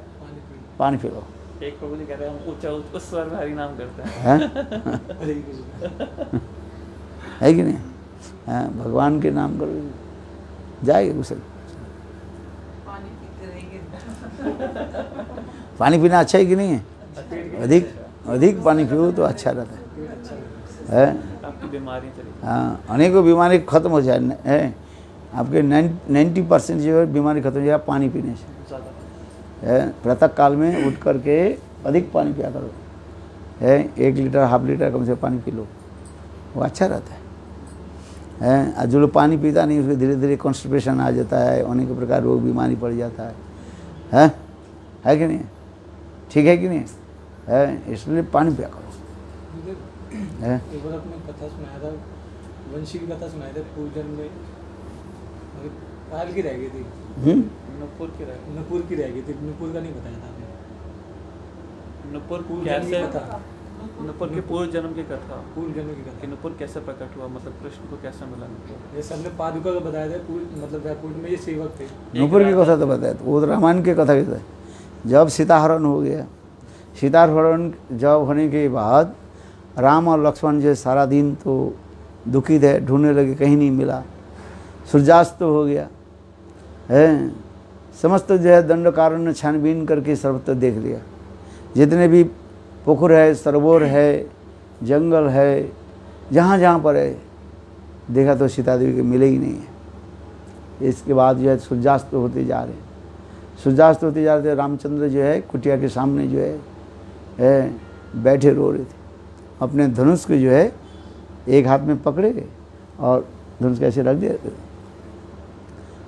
पानी पी लो। एक प्रभु जी कह रहे हैं हम ऊंचा उस स्वर में हरि नाम करते हैं। है कि नहीं? भगवान के नाम करो, जाएगा गुस्सा। पानी पीते रहेंगे। पानी पीना अच्छा है कि नहीं है? अधिक पानी पियो तो अच्छा रहता है। आपकी बीमारी चली। हाँ, अनेकों बीमारी खत्म हो जाए है। आपके 90% जो है बीमारी खत्म हो जाए पानी पीने से है। प्रातः काल में उठ करके अधिक पानी पिया करो है। 1 लीटर, ½ लीटर कम से पानी पी लो, वो अच्छा रहता है। और जो लोग पानी पीता नहीं उसको धीरे धीरे कॉन्स्टिपेशन आ जाता है, अनेक प्रकार रोग बीमारी पड़ जाता है कि नहीं? ठीक है कि नहीं है? इसलिए पानी पिया करो। है एक बार आपने कथा सुनाया था, वंशी की कथा सुनाई थी, पूजन में पाल की रह गई थी, नुपुर की रहे नूपुर की रह गई थी, नूपुर का नहीं बताया था आपने। नुपुर पूर्व कैसे जन्म की कथा, नुपुर के पूर्व जन्म की कथा पूर्व जन्म की कि कथा। नुपुर कैसे प्रकट हुआ, मतलब कृष्ण को कैसे मिला नुपुर? जैसे हमने पादुका का बताया था, मतलब वैकुंठ में ये सेवक थे। नूपुर की कथा तो बताया, तो वो तो रामायण की कथा की है। जब सीताहरण हो गया, सीताहरण जब होने के बाद राम और लक्ष्मण जो सारा दिन तो दुखी थे, ढूंढने लगे, कहीं नहीं मिला। सूर्यास्त तो हो गया है, समस्त जो है दंडकारण्य छानबीन करके सर्वत्र देख लिया, जितने भी पोखर है, सरोवर है, जंगल है, जहाँ जहाँ पर है देखा तो सीता देवी के मिले ही नहीं है। इसके बाद जो है सूर्यास्त होते जा रहे, सूर्यास्त होते जा रहे थे। रामचंद्र जो है कुटिया के सामने जो है बैठे रो रहे थे, अपने धनुष को जो है एक हाथ में पकड़े और धनुष कैसे रख दिए।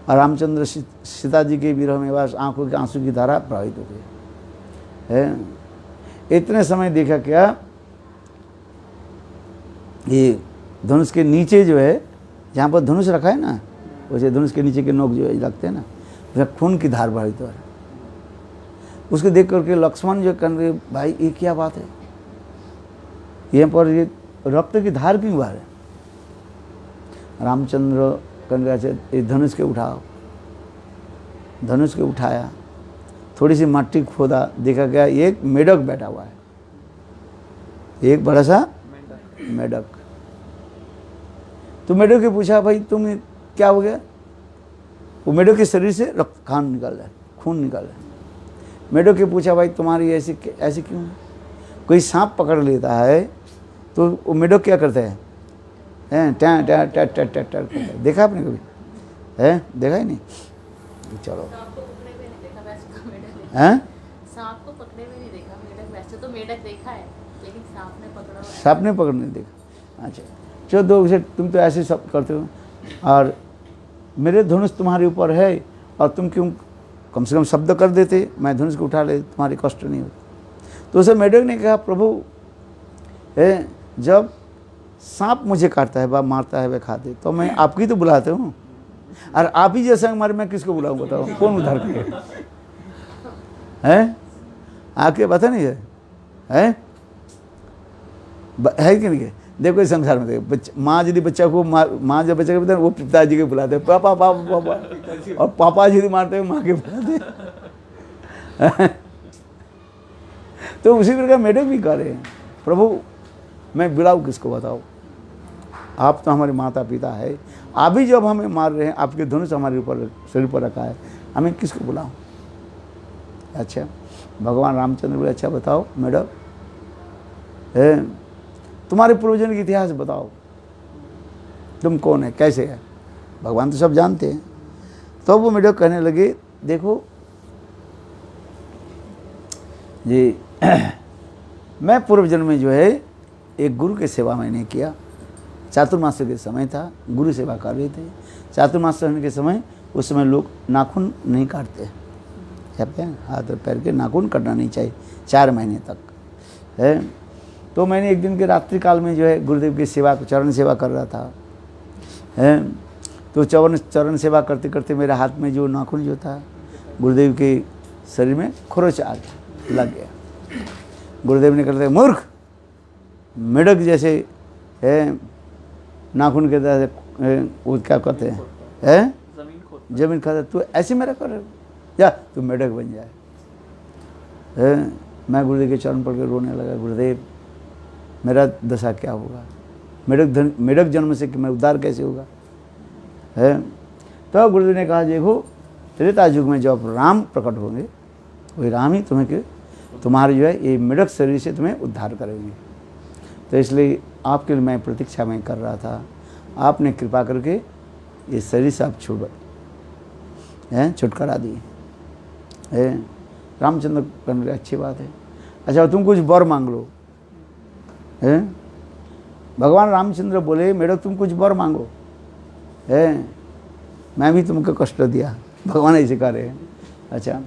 और रामचंद्र सीता जी के विरह में बस आंखों के आंसू की धारा प्रवाहित हो गई है। इतने समय देखा क्या, ये धनुष के नीचे जो है, जहाँ पर धनुष रखा है ना, वैसे धनुष के नीचे के नोक जो है लगते हैं ना, उसमें खून की धार प्रवाहित हो रही। उसको देख करके लक्ष्मण जो कहने लगे, भाई ये क्या बात है, यहाँ पर ये रक्त की धार क्यों बह रहे? रामचंद्र कहने लगे, ये धनुष के उठाओ। धनुष के उठाया, थोड़ी सी मट्टी खोदा, देखा गया एक मेढक बैठा हुआ है, एक बड़ा सा मेढक। तो मेढक के पूछा, भाई तुम क्या हो गया? वो मेढक के शरीर से रक्त खान निकल रहा है, खून निकल रहा है। मेढक के पूछा, भाई तुम्हारी ऐसी क्यों है? कोई सांप पकड़ लेता है तो वो मेढक क्या करता है? Time time time time time time करता है। देखा आपने कभी? है देखा ही नहीं? चलो सांप को पकड़े हुए नहीं देखा, वैसे तो मेढक देखा। हैं? सांप को पकड़े हुए नहीं देखा, मेढक वैसे तो मेढक देखा है, लेकिन सांप ने पकड़ा हुआ है। सांप ने पकड़ नहीं देखा। अच्छा चलो, दो उसे तुम तो ऐसे सब करते हो, और मेरे धनुष तुम्हारे ऊपर है और तुम क्यों कम से कम शब्द कर देते, मैं धनुष को उठा ले, तुम्हारी कष्ट नहीं होती। तो उसे मेढक ने कहा, प्रभु जब सांप मुझे काटता है, वह मारता है, वह खाते, तो मैं आपकी तो बुलाते हूँ, और आप ही जैसा हमारे मैं किसको बुलाऊँ बताओ? कौन उद्धार करे? हैं आके पता नहीं है कि नहीं है? देखो इस संसार में देखो, माँ यदि बच्चा को माँ जब बच्चा को बताए, वो पिताजी के बुलाते हैं, पापा पापा पापा, और पापा यदि मारते हैं माँ के बुलाते हैं। तो उसी प्रकार मेढक भी कह रहे हैं, प्रभु मैं बुलाऊँ किसको बताओ? आप तो हमारे माता पिता है, आप ही जब हमें मार रहे हैं, आपके धनुष हमारे ऊपर शरीर पर रखा है, हमें किसको बुलाऊं? अच्छा भगवान रामचंद्र बोले, अच्छा बताओ मेढक, तुम्हारे पूर्वजन का इतिहास बताओ, तुम कौन है, कैसे है? भगवान तो सब जानते हैं। तो वो मेढक कहने लगे, देखो जी मैं पूर्व जन्म में जो है एक गुरु की सेवा मैंने किया, चातुर्मास के समय था, गुरु सेवा कर रहे थे। चातुर्मास रहने के समय, उस समय लोग नाखून नहीं काटते, कहते हैं हाथ और पैर के नाखून कटना नहीं चाहिए 4 महीने तक है। तो मैंने एक दिन के रात्रि काल में जो है गुरुदेव की सेवा, चरण सेवा कर रहा था है। तो चरण सेवा करते करते मेरे हाथ में जो नाखून जो था, गुरुदेव के शरीर में खरोच आ गया, लग गया। गुरुदेव ने कहते, मूर्ख, मेढक जैसे है नाखून के तरह वो क्या कहते हैं जमीन खाता, तू ऐसे मेरा कर, या तू मेढक बन जाए। मैं गुरुदेव के चरण पकड़ के रोने लगा, गुरुदेव मेरा दशा क्या होगा? मेढक जन्म से कि मैं उद्धार कैसे होगा? है तो गुरुदेव ने कहा, देखो त्रेता युग में जब राम प्रकट होंगे, वही राम ही तुम्हें तुम्हारे जो है ये मेढक शरीर से तुम्हें उद्धार करेंगे। तो इसलिए आपके लिए मैं प्रतीक्षा में कर रहा था, आपने कृपा करके ये शरीर से आप छुटकारा दिए। रामचंद्र कहने लगे, अच्छी बात है, अच्छा तुम कुछ वर मांग लो। भगवान रामचंद्र बोले, मेढक तुम कुछ वर मांगो, मैं भी तुमको कष्ट दिया, भगवान ऐसे कह रहे हैं। अच्छा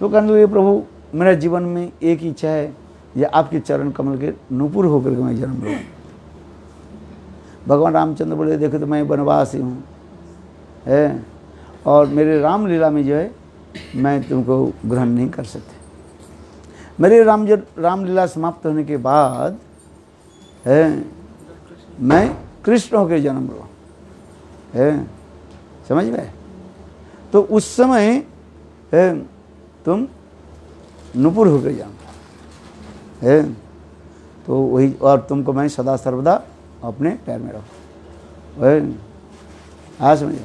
तो कहने लगे प्रभु मेरा जीवन में एक इच्छा है, ये आपके चरण कमल के नूपुर होकर के मैं जन्म लूँ। भगवान रामचंद्र बोले देखो तो मैं वनवासी हूँ है, और मेरे रामलीला में जो है मैं तुमको ग्रहण नहीं कर सकते। मेरे रामलीला समाप्त होने के बाद है मैं कृष्ण होकर जन्म लूँ है, समझ में। तो उस समय है तुम नूपुर होकर जन्म है, तो वही, और तुमको मैं सदा सर्वदा अपने पैर में रखूँ है। हाँ समझे।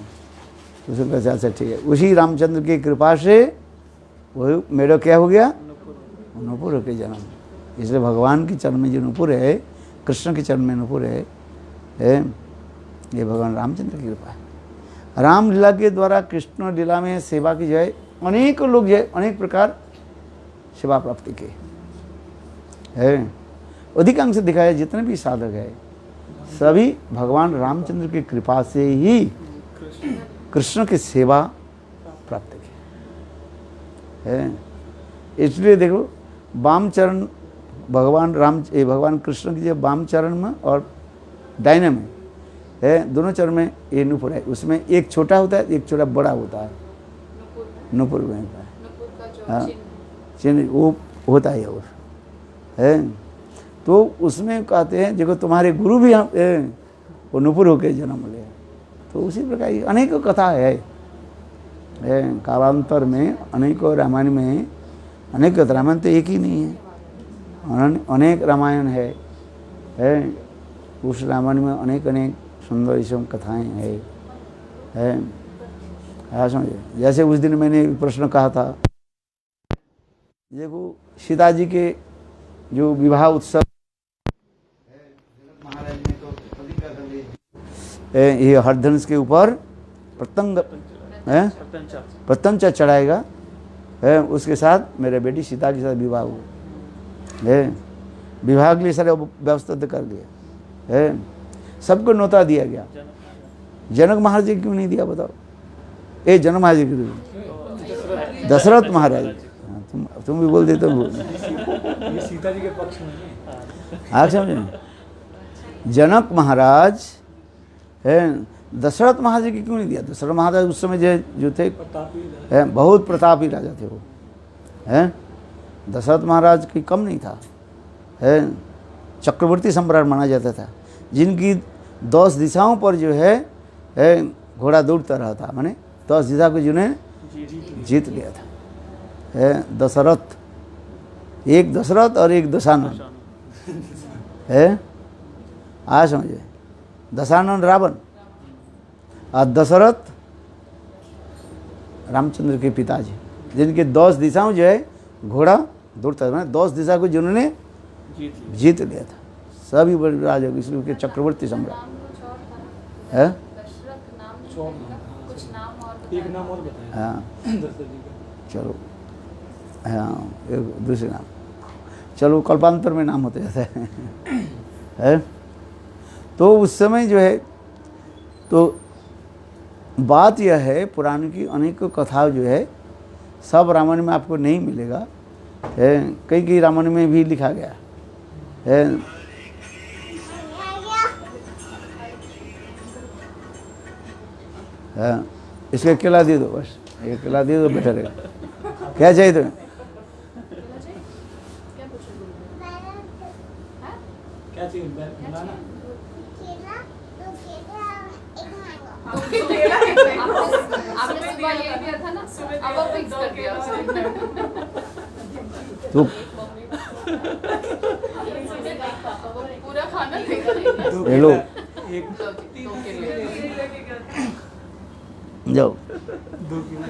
उसने कहा अच्छा ठीक है। उसी रामचंद्र की कृपा से वही मेरा क्या हो गया, नूपुर होकर जन्म। इसलिए भगवान के चरण में जो नूपुर है, कृष्ण के चरण में नूपुर है ये भगवान रामचंद्र की कृपा है। रामलीला के द्वारा कृष्ण लीला में सेवा की जो है अनेक लोग जो है अनेक प्रकार सेवा प्राप्ति के है। अधिकांश दिखाया जितने भी साधक है सभी भगवान रामचंद्र की कृपा से ही कृष्ण की सेवा प्राप्त की है। इसलिए देखो वाम चरण भगवान कृष्ण की जो वाम चरण में और दाहिने में है, दोनों चरण में ये नूपुर है। उसमें एक छोटा होता है, एक छोटा बड़ा होता है, नूपुर में होता है। हाँ चिन्ह वो होता है और है। तो उसमें कहते हैं देखो तुम्हारे गुरु भी वो नूपुर होकर जन्म ले। तो उसी प्रकार की अनेकों कथा है कालांतर में, अनेकों रामायण में अनेक। रामायण तो एक ही नहीं है, अनेक रामायण है उस रामायण में अनेक अनेक सुंदर इसम कथाएं है। हाँ समझे। जैसे उस दिन मैंने प्रश्न कहा था, देखो सीता जी के जो विवाह उत्सव महाराज ने तो प्रतिज्ञा कर ली, ये हरधनुष के ऊपर प्रतंग प्रत्यंचा चढ़ाएगा है, उसके साथ मेरे बेटी सीता के साथ विवाह हुआ है। विवाह के लिए सारे व्यवस्था कर दिया है, सबको न्योता दिया गया। जनक महाराज जी क्यों नहीं दिया बताओ? ए जनक महाराज जी क्यों? दशरथ महाराज। तुम भी बोल देते हो। ये सीता जी के पक्ष में। हाँ समझे। जनक महाराज है, दशरथ महाराज की क्यों नहीं दिया? दशरथ महाराज उस समय जो थे बहुत प्रतापी राजा थे वो है। दशरथ महाराज की कम नहीं था है, चक्रवर्ती सम्राट माना जाता था, जिनकी 10 दिशाओं पर जो है घोड़ा दौड़ता रहा था, माने 10 दिशा को जिन्हें जीत लिया था है। दशरथ, एक दशरथ और एक दशानन है। आज समझे। दशानन रावण और दशरथ रामचंद्र के पिताजी, जिनके 10 दिशाओं जो है घोड़ा दौड़ता था, 10 दिशा को जिन्होंने जीत लिया था, सभी बड़े राजा, इसलिए उनके चक्रवर्ती सम्राट है। एक नाम और बताया। हाँ दशरथ जी का। चलो हाँ एक दूसरे नाम, चलो कल्पांतर में नाम होते जाते है। तो उस समय जो है, तो बात यह है पुराण की अनेक कथा जो है सब रामायण में आपको नहीं मिलेगा है, कई रामायण में भी लिखा गया है। हाँ इसके केला दे दो, बस एक केला दे दो, बेटर रहेगा। क्या चाहिए तुम्हें? क्या चाहिए? बनाना। आपने सुबह ये दिया था ना, अब आप फिक्स कर दिया तो पूरा खाना देगा। हेलो एक जाओ। 2 किलो।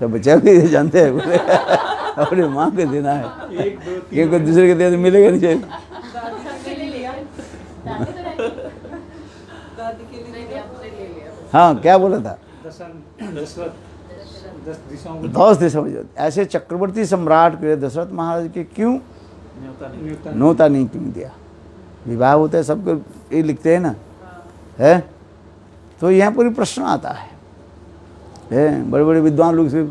सब बच्चा भी जानते हैं बोले अपनी माँ को देना है, 1 2 3 क्योंकि दूसरे के दे तो मिलेगा नहीं चाहिए। दादी के लिए हाँ क्या बोला था? दशरथ 10 दिशाओं को 10 दिशा में ऐसे चक्रवर्ती सम्राट के दशरथ महाराज के क्यों न्योता न्योता नहीं क्यों दिया? विवाह होता है सबको ये लिखते हैं ना है, तो यहाँ पूरी प्रश्न आता है बड़े बड़े विद्वान लोग से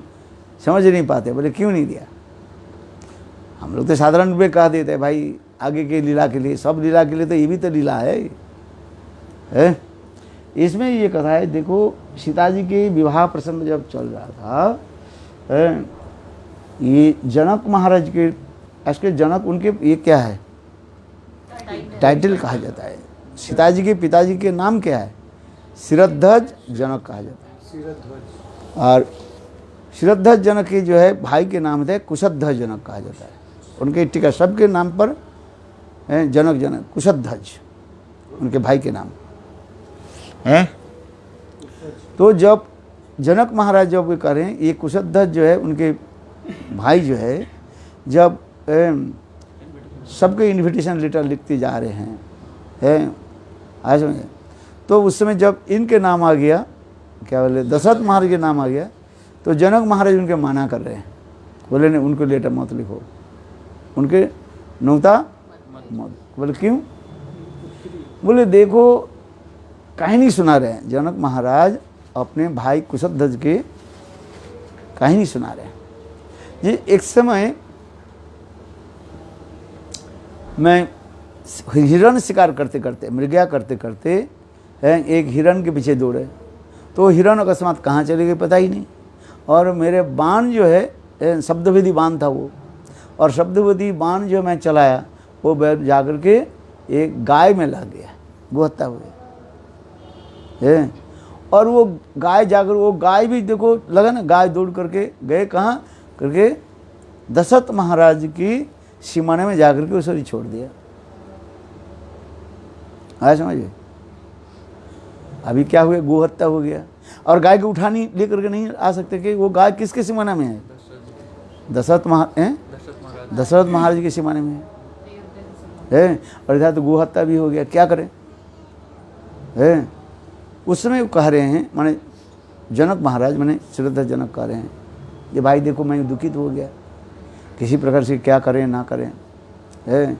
समझ नहीं पाते, बोले क्यों नहीं दिया। हम लोग तो साधारण रूप में कह देते हैं भाई आगे के लीला के लिए, सब लीला के लिए तो ये भी तो लीला है। इसमें ये कथा है, देखो सीता जी के विवाह प्रसंग जब चल रहा था, ये जनक महाराज के, इसके जनक उनके ये क्या है टाइटल कहा जाता है। सीता जी के पिताजी के नाम क्या है? शिरध्वज जनक कहा जाता है। और शिरध्वज जनक के जो है भाई के नाम थे कुशध्वज जनक कहा जाता है। उनके टीका सबके नाम पर जनक कुशध्वज उनके भाई के नाम है। तो जब जनक महाराज जब कह रहे हैं ये कुशध्वज जो है उनके भाई जो है, जब सबके इन्विटेशन लेटर लिखते जा रहे हैं आज में, तो उस समय जब इनके नाम आ गया, क्या बोले दशरथ महाराज के नाम आ गया, तो जनक महाराज उनके माना कर रहे हैं, बोले नहीं उनको लेटर मत लिखो, उनके नौता मत। बोले क्यों? बोले देखो कहानी सुना रहे हैं जनक महाराज अपने भाई कुशध्वज के कहानी सुना रहे हैं। ये एक समय मैं हिरण शिकार करते करते, मृगया करते करते एक हिरण के पीछे दौड़े, तो हिरण अकस्मात कहाँ चले गए पता ही नहीं। और मेरे बाण जो है शब्दवेदी बाण था वो, और शब्दवेदी बाण जो मैं चलाया वो जाकर के एक गाय में लग गया गोहता हुए। और वो गाय जाकर, वो गाय भी देखो लगा ना, गाय दौड़ करके गए कहाँ करके दशरथ महाराज की सीमाने में जाकर के उसे छोड़ दिया। आया समझिए, अभी क्या हुआ, गोहत्या हो गया। और गाय को उठानी लेकर के नहीं आ सकते कि वो गाय किसके सीमाने में है? दशरथ महाराज के सीमाने में है। और इधर तो गोहत्या भी हो गया, क्या करें है। उस समय वो कह रहे हैं, माने जनक महाराज माने श्रद्धा जनक कह रहे हैं कि भाई देखो मैं दुखित हो गया, किसी प्रकार से क्या करें ना करें है।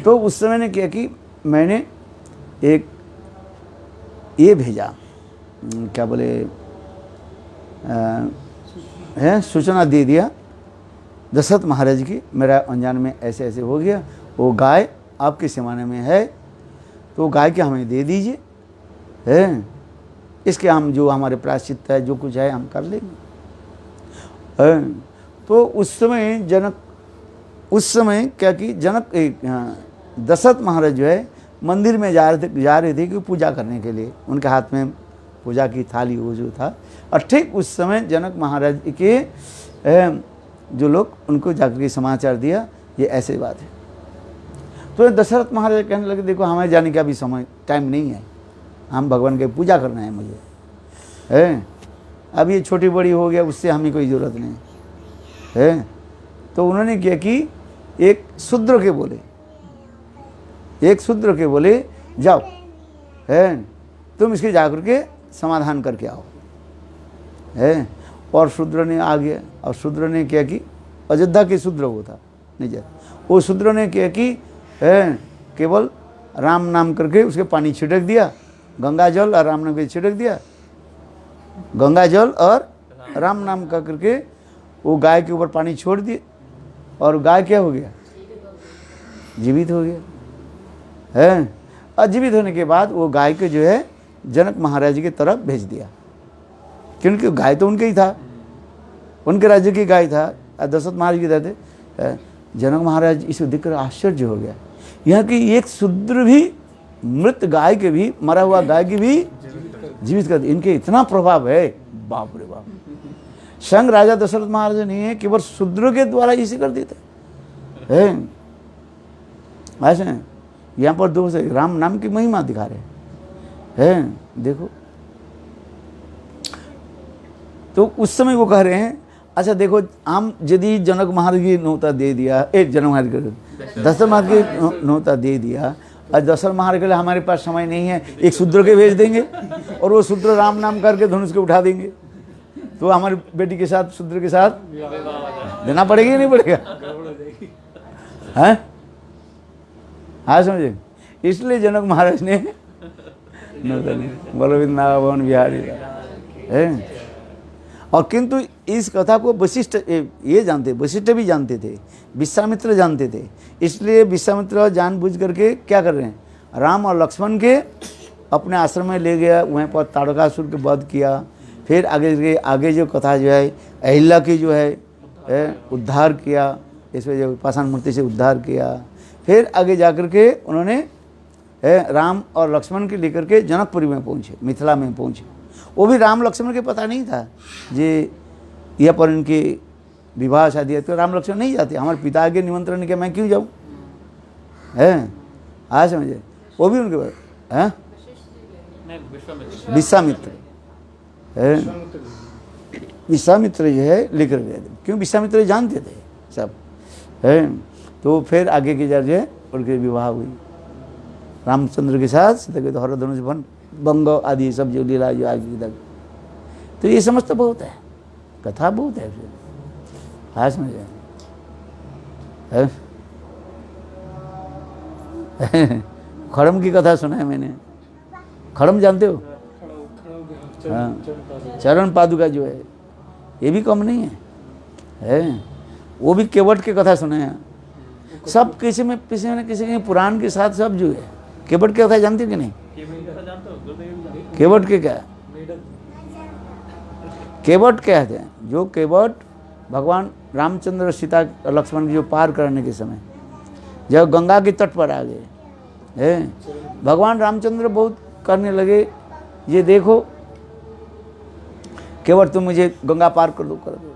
तो उस समय ने क्या कि मैंने एक ये भेजा, क्या बोले है, सूचना दे दिया दशरथ महाराज की, मेरा अनजान में ऐसे ऐसे हो गया, वो गाय आपके सीमाने में है, तो गाय के हमें दे दीजिए है, इसके हम जो हमारे प्रायश्चित है जो कुछ है हम कर लेंगे। तो उस समय जनक, उस समय क्या कि जनक दशरथ महाराज जो है मंदिर में जा रहे थे कि पूजा करने के लिए, उनके हाथ में पूजा की थाली वो जो था। और ठीक उस समय जनक महाराज के जो लोग उनको जाकर के समाचार दिया ये ऐसे बात है। तो दशरथ महाराज कहने लगे देखो हमें जाने का भी समय टाइम नहीं है, हम भगवान की पूजा करना है मुझे है, अब ये छोटी बड़ी हो गया उससे हमें कोई ज़रूरत नहीं है। तो उन्होंने क्या कि एक शूद्र के बोले जाओ है, तुम इसके जाकर के समाधान करके आओ है। और शूद्र ने आ गया, और शूद्र ने क्या कि अयोध्या के शूद्र वो था निज, वो शूद्र ने क्या कि केवल राम नाम करके उसके पानी छिड़क दिया, गंगा जल और राम नाम के छिड़क दिया, गंगा जल और राम नाम का करके वो गाय के ऊपर पानी छोड़ दिए, और गाय क्या हो गया, जीवित हो गया है। और जीवित होने के बाद वो गाय को जो है जनक महाराज की तरफ भेज दिया, क्योंकि गाय तो उनके ही था, उनके राज्य की गाय था, दशरथ महाराज की थे। जनक महाराज इसको देखकर आश्चर्य हो गया, यहाँ की एक शूद्र भी मृत गाय के भी, मरा हुआ गाय की भी जीवित कर, इनके इतना प्रभाव है, बाप रे बाप। संग राजा दशरथ महाराज नहीं है, केवल शूद्र के द्वारा इसे कर देते हैं। ऐसे यहाँ पर दो से राम नाम की महिमा दिखा रहे हैं, देखो। तो उस समय वो कह रहे हैं अच्छा देखो हम यदि जनक महाराज की नौता दे दिया, जनक महाराज के दशरथ महाराज की नौता दे दिया, और दशरथ महाराज के लिए हमारे पास समय नहीं है, एक शूद्र के भेज देंगे और वो शूद्र राम नाम करके धनुष के उठा देंगे, तो हमारी बेटी के साथ शूद्र के साथ देना पड़ेगा नहीं पड़ेगा, हैं? हाँ समझे। इसलिए जनक महाराज ने बोलो वृंदावन बिहारी है। और किंतु इस कथा को वशिष्ठ ये जानते, वशिष्ठ भी जानते थे, विश्वामित्र जानते थे। इसलिए विश्वामित्र जानबूझ करके क्या कर रहे हैं, राम और लक्ष्मण के अपने आश्रम में ले गया, वहीं पर ताड़कासुर के वध किया। फिर आगे जो कथा जो है अहिल्या की जो है उद्धार किया, इसमें जो पाषाण मूर्ति से उद्धार किया। फिर आगे जाकर के उन्होंने राम और लक्ष्मण के लेकर के जनकपुरी में पहुँचे, मिथिला में पहुँचे। वो भी राम लक्ष्मण के पता नहीं था जे यह पर इनके विवाह शादी है, तो राम लक्ष्मण नहीं जाते, हमारे पिता के निमंत्रण के मैं क्यों जाऊँ, है आज समझे। वो भी उनके पास है विश्वामित्र है, विश्वामित्र जो है लेकर गए थे, क्यों विश्वामित्र जानते थे सब है। तो फिर आगे की जो है उनके विवाह हुई रामचंद्र के साथ, सीता के तो हरधनुष वन बंग आदि सब जो लीला जो आगे तक। तो ये समझ तो बहुत है, कथा बहुत है फिर आज समझे खड़म की कथा सुना है मैंने, खड़म जानते हो, हाँ चरण पादुका जो है ये भी कम नहीं है, वो भी केवट की कथा सुने हैं सब। किसी में किसी के पुराण के साथ सब जो है केवट की कथा जानते हो कि नहीं, केवट के क्या, केवट कहते हैं जो केवट भगवान रामचंद्र सीता लक्ष्मण की जो पार करने के समय जब गंगा के तट पर आ गए हैं, भगवान रामचंद्र बहुत करने लगे, ये देखो केवट तुम मुझे गंगा पार कर दो, कर दो।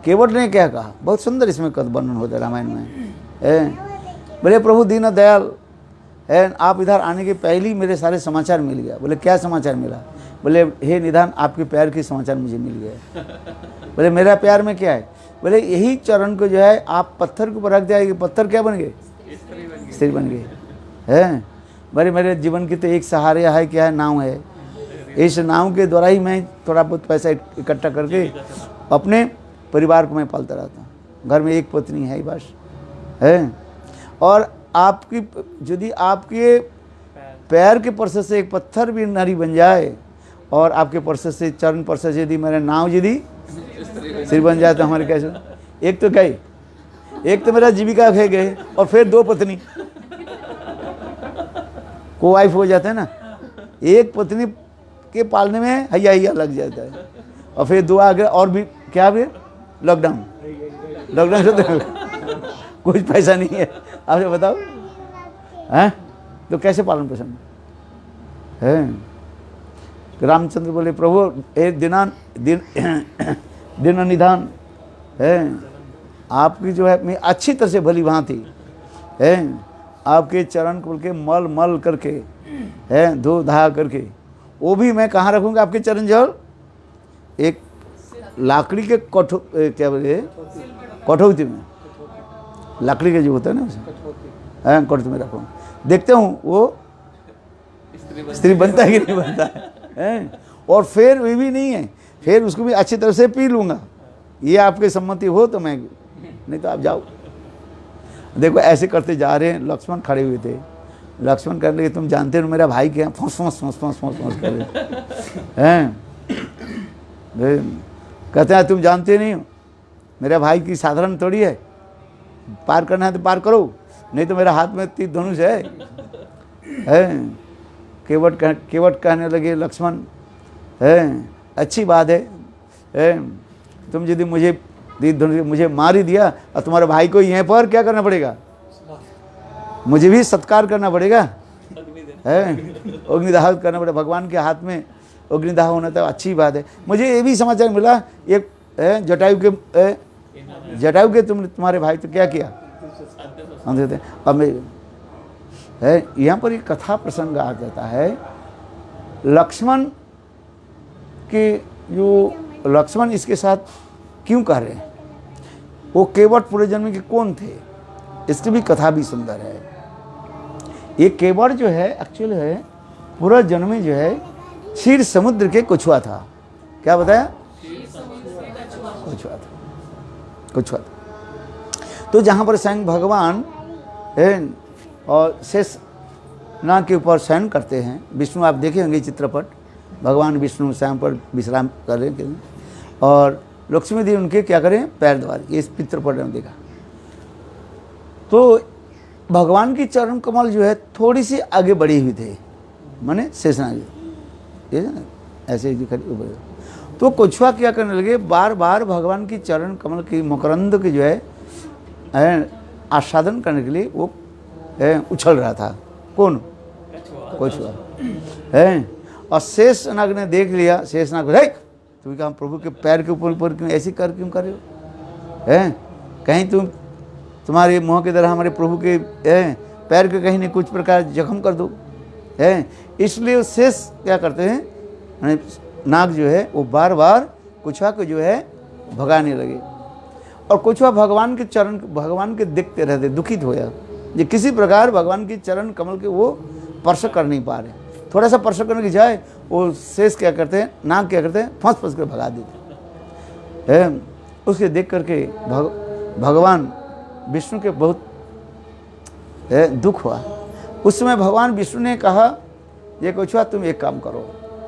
केवट ने क्या कहा, बहुत सुंदर इसमें कथ वर्णन होता है रामायण में, बोले प्रभु दीन दयाल है, आप इधर आने के पहले ही मेरे सारे समाचार मिल गया। बोले क्या समाचार मिला, बोले हे निधान आपके पैर के समाचार मुझे मिल गया। बोले मेरा प्यार में क्या है, बोले यही चरण को जो है आप पत्थर के ऊपर रख दिया, पत्थर क्या बन गए, स्त्री बन गए हैं। बोले मेरे जीवन की तो एक सहारा है, क्या है, नाव है, इस नाव के द्वारा ही मैं थोड़ा बहुत पैसा इकट्ठा करके अपने परिवार को मैं पालता रहता हूँ। घर में एक पत्नी है ही बस है। और आपकी यदि आपके पैर के परसे से एक पत्थर भी नारी बन जाए और आपके परसे से चरण परसे से यदि मेरा नाव यदि सिर बन जाए तो हमारे कैसे, एक तो गए, एक तो मेरा जीविका है गए और फिर दो पत्नी को वाइफ हो जाता है ना, एक पत्नी के पालने में हैया हैया लग जाता है और फिर दो आगे और भी क्या भी लॉकडाउन, लॉकडाउन से तो कुछ पैसा नहीं है, आपसे बताओ हैं, तो कैसे पालन पोषण है। रामचंद्र बोले प्रभु एक दिन निधान है, आपकी जो है मैं अच्छी तरह से भली भांति है, आपके चरण को के मल मल करके है, धो धा करके, वो भी मैं कहाँ रखूँगा, आपके चरण जल एक लाकड़ी के क्या बोले कठौती में, लकड़ी के जो होता है ना उसे कठौती में रखूँ, देखते हूँ वो स्त्री बनता है कि नहीं बनता है। और फिर वे भी नहीं है, फिर उसको भी अच्छी तरह से पी लूँगा, ये आपकी सम्मति हो तो मैं, नहीं तो आप जाओ। देखो ऐसे करते जा रहे हैं, लक्ष्मण खड़े हुए थे, लक्ष्मण कहने लगे तुम जानते हो मेरा भाई क्या, फौस फौस फौस फौस फौस फौस कर रहे हैं, कहते हैं तुम जानते नहीं हो मेरा भाई की साधारण थोड़ी है, पार करना है तो पार करो, नहीं तो मेरा हाथ में तीर धनुष है। केवट कहने लगे लक्ष्मण है अच्छी बात है, तुम यदि मुझे तीर धनुष मुझे मार ही दिया और तुम्हारे भाई को यहाँ पर क्या करना पड़ेगा, मुझे भी सत्कार करना पड़ेगा, है अग्निदाह करना पड़ेगा, भगवान के हाथ में अग्निदाह होना तो अच्छी बात है। मुझे ये भी समाचार मिला एक जटायु के तुम्हारे भाई तो क्या किया, हम देते अब है। यहाँ पर एक कथा प्रसंग आ जाता है, लक्ष्मण के जो लक्ष्मण इसके साथ क्यों कह रहे हैं, वो केवट पूरे जन्म के कौन थे, इसकी भी कथा भी सुंदर है। ये केवट जो है एक्चुअल है पूरा जन्म में जो है क्षीर समुद्र के कछुआ था, क्या बताया, कछुआ था। तो जहाँ पर स्वयं भगवान है और शेष नाग के ऊपर शयन करते हैं। विष्णु आप देखे होंगे चित्रपट, भगवान विष्णु स्वयं पर विश्राम कर रहे हैं और लक्ष्मी देवी उनके क्या करें पैर दबा रही, इस चित्रपट में देखा। तो भगवान की चरण कमल जो है थोड़ी सी आगे बढ़ी हुई थे, माने शेषनाग ऐसे दिखाई। तो कछुआ क्या करने लगे, बार बार भगवान की चरण कमल की मकरंद की जो है आस्वादन करने के लिए वो उछल रहा था। कौन? कछुआ है। और शेषनाग ने देख लिया, शेषनाग देख तुम क्या प्रभु के पैर के ऊपर क्यों ऐसे क्यों कर रहे हो हैं? कहीं तुम्हारे मुँह की तरह हमारे प्रभु के पैर के कहीं न कुछ प्रकार जख्म कर दो है। इसलिए शेष क्या करते हैं, नाग जो है वो बार बार कछुआ को जो है भगाने लगे। और कछुआ भगवान के चरण, भगवान के देखते रहते, दुखित होया ये किसी प्रकार भगवान की चरण कमल के वो स्पर्श कर नहीं पा रहे। थोड़ा सा स्पर्श करने की जाए वो शेष क्या करते हैं, नाग क्या करते हैं, फंस कर भगा देते हैं। उसके देख करके भगवान विष्णु के बहुत दुख हुआ। उस समय भगवान विष्णु ने कहा, ये कछुआ तुम एक काम करो,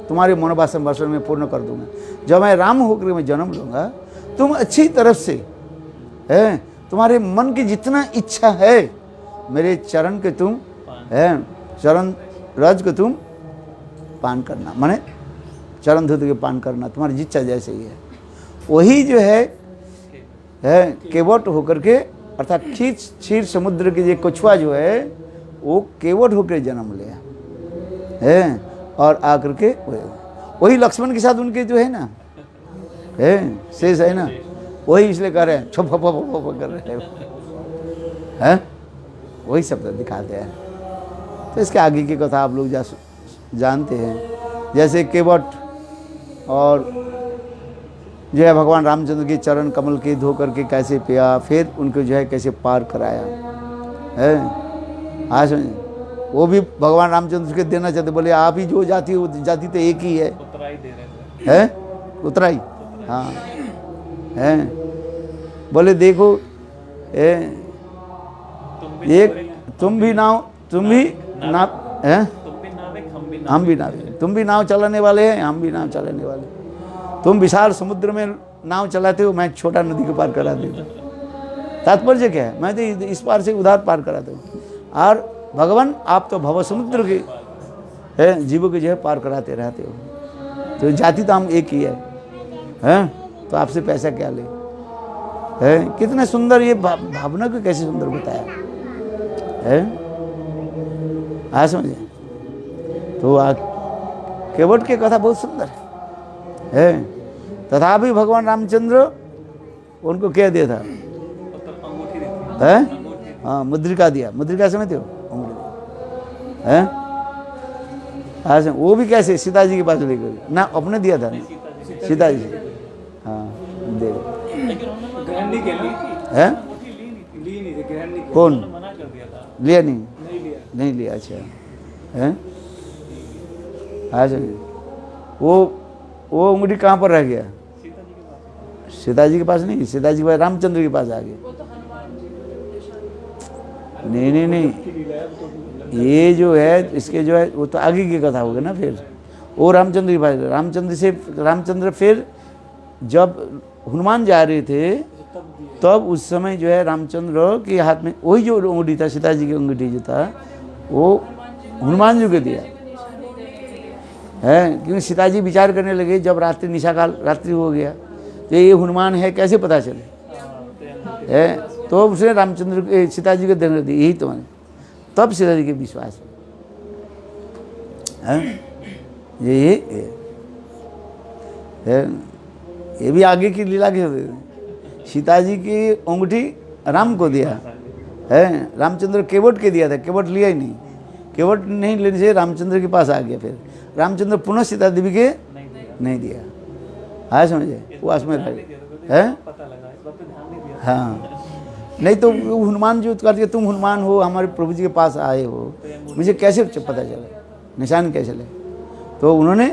तुम्हारी मनोवासना वर्षण में पूर्ण कर दूंगा। जब मैं राम होकर मैं जन्म लूँगा, तुम अच्छी तरफ से तुम्हारे मन की जितना इच्छा है मेरे चरण के तुम चरण रज को तुम पान करना, माने चरण धुत के पान करना, तुम्हारी इच्छा जैसे ही है। वही जो है केवट होकर के, अर्थात क्षीर समुद्र के जो कछुआ जो है वो केवट होकर जन्म लिया है। और आकर के वही लक्ष्मण के साथ उनके जो है ना शेष है ना, वही इसलिए कर रहे हैं छप कर रहे हैं, वही शब्द दिखाते हैं। तो इसके आगे की कथा आप लोग जानते हैं। जैसे केवट और जो है भगवान रामचंद्र के चरण कमल के धो करके कैसे पिया, फिर उनको जो है कैसे पार कराया है। आज वो भी भगवान रामचंद्र के देना चाहते, बोले आप ही जो जाति हो, जाति तो एक ही है, उतराई दे रहे थे। है उतराई, हाँ है। बोले देखो तुम भी नाव है, हम भी नाविक, तुम भी नाव चलाने वाले हैं, हम भी नाव चलाने वाले। तुम विशाल समुद्र में नाव चलाते हो, मैं छोटा नदी के पार करा देता हूँ। तात्पर्य क्या है, मैं तो इस पार से उधार पार कराता हूँ। और भगवान आप तो भव समुद्र के जीवों के जो है पार कराते रहते हो। तो जाति तो हम एक ही है तो आपसे पैसा क्या ले है। कितने सुंदर ये भावना को कैसे सुंदर बताया है, आज समझे। तो केवट की कथा बहुत सुंदर है। तथापि भगवान रामचंद्र उनको क्या दिया था, है हाँ मुद्रिका दिया। मुद्रिका समझते हो, है आज वो भी कैसे सीता जी के पास लेकर ना, अपने दिया था सीता जी, हाँ दे है। कौन लिया? नहीं लिया। अच्छा है। आज वो उंगली कहाँ पर रह गया? सीता जी के पास नहीं, सीता जी के पास रामचंद्र के पास आ गया। नहीं, ये जो है इसके जो है वो तो आगे की कथा होगी ना। फिर वो रामचंद्र के पास, रामचंद्र फिर जब हनुमान जा रहे थे तब उस समय जो है रामचंद्र के हाथ में वही जो अंगूठी था, सीता जी की अंगूठी जो था, वो हनुमान जी को दिया है। क्योंकि सीता जी विचार करने लगे, जब रात्रि निशाकाल रात्रि हो गया तो ये हनुमान है कैसे पता चले है। तो उसने रामचंद्र सीता जी को देने दी, यही तो तब सीता जी के विश्वास है। ये भी आगे की लीला के होते। सीता जी की अंगूठी राम को दिया है, रामचंद्र केवट के दिया था, केवट लिया ही नहीं। केवट नहीं लेने से रामचंद्र के पास आ गया। फिर रामचंद्र पुनः सीता देवी के नहीं दिया। हाँ समझे, वो में रह गए है। हाँ नहीं तो हनुमान जी करते, तुम हनुमान हो, हमारे प्रभु जी के पास आए हो, मुझे कैसे पता चले, निशान कैसे चले। तो उन्होंने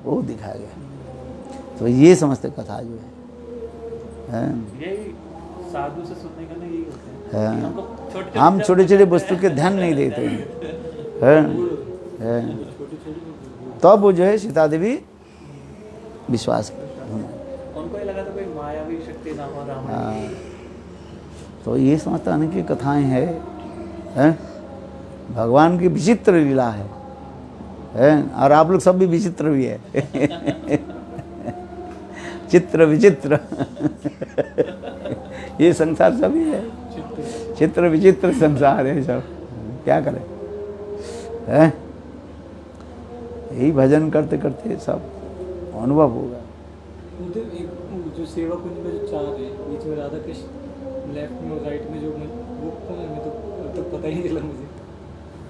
वो दिखाया गया। तो ये समझते कथा जो है साधु से सुनने का ना यही होता है कि हाँ। हमको छोटे हम छोटे छोटे वस्तु के ध्यान नहीं देते हैं, तब वो जो है सीता देवी विश्वास उनको ये लगा था कोई मायावी शक्ति ना हो रावण हाँ। तो ये समझता नहीं कि कथाएं हैं, भगवान की विचित्र लीला है, और आप लोग सब भी विचित्र भी है चित्र विचित्र ये संसार सभी है, चित्र विचित्र संसार है सब, क्या करें हैं? यही भजन करते करते सब अनुभव होगा। उधर एक जो सेवा कुंज में जो 4 है, बीच में राधा कृष्ण, लेफ्ट में और राइट में जो वो कौन है, मैं तो पता ही नहीं चला मुझे।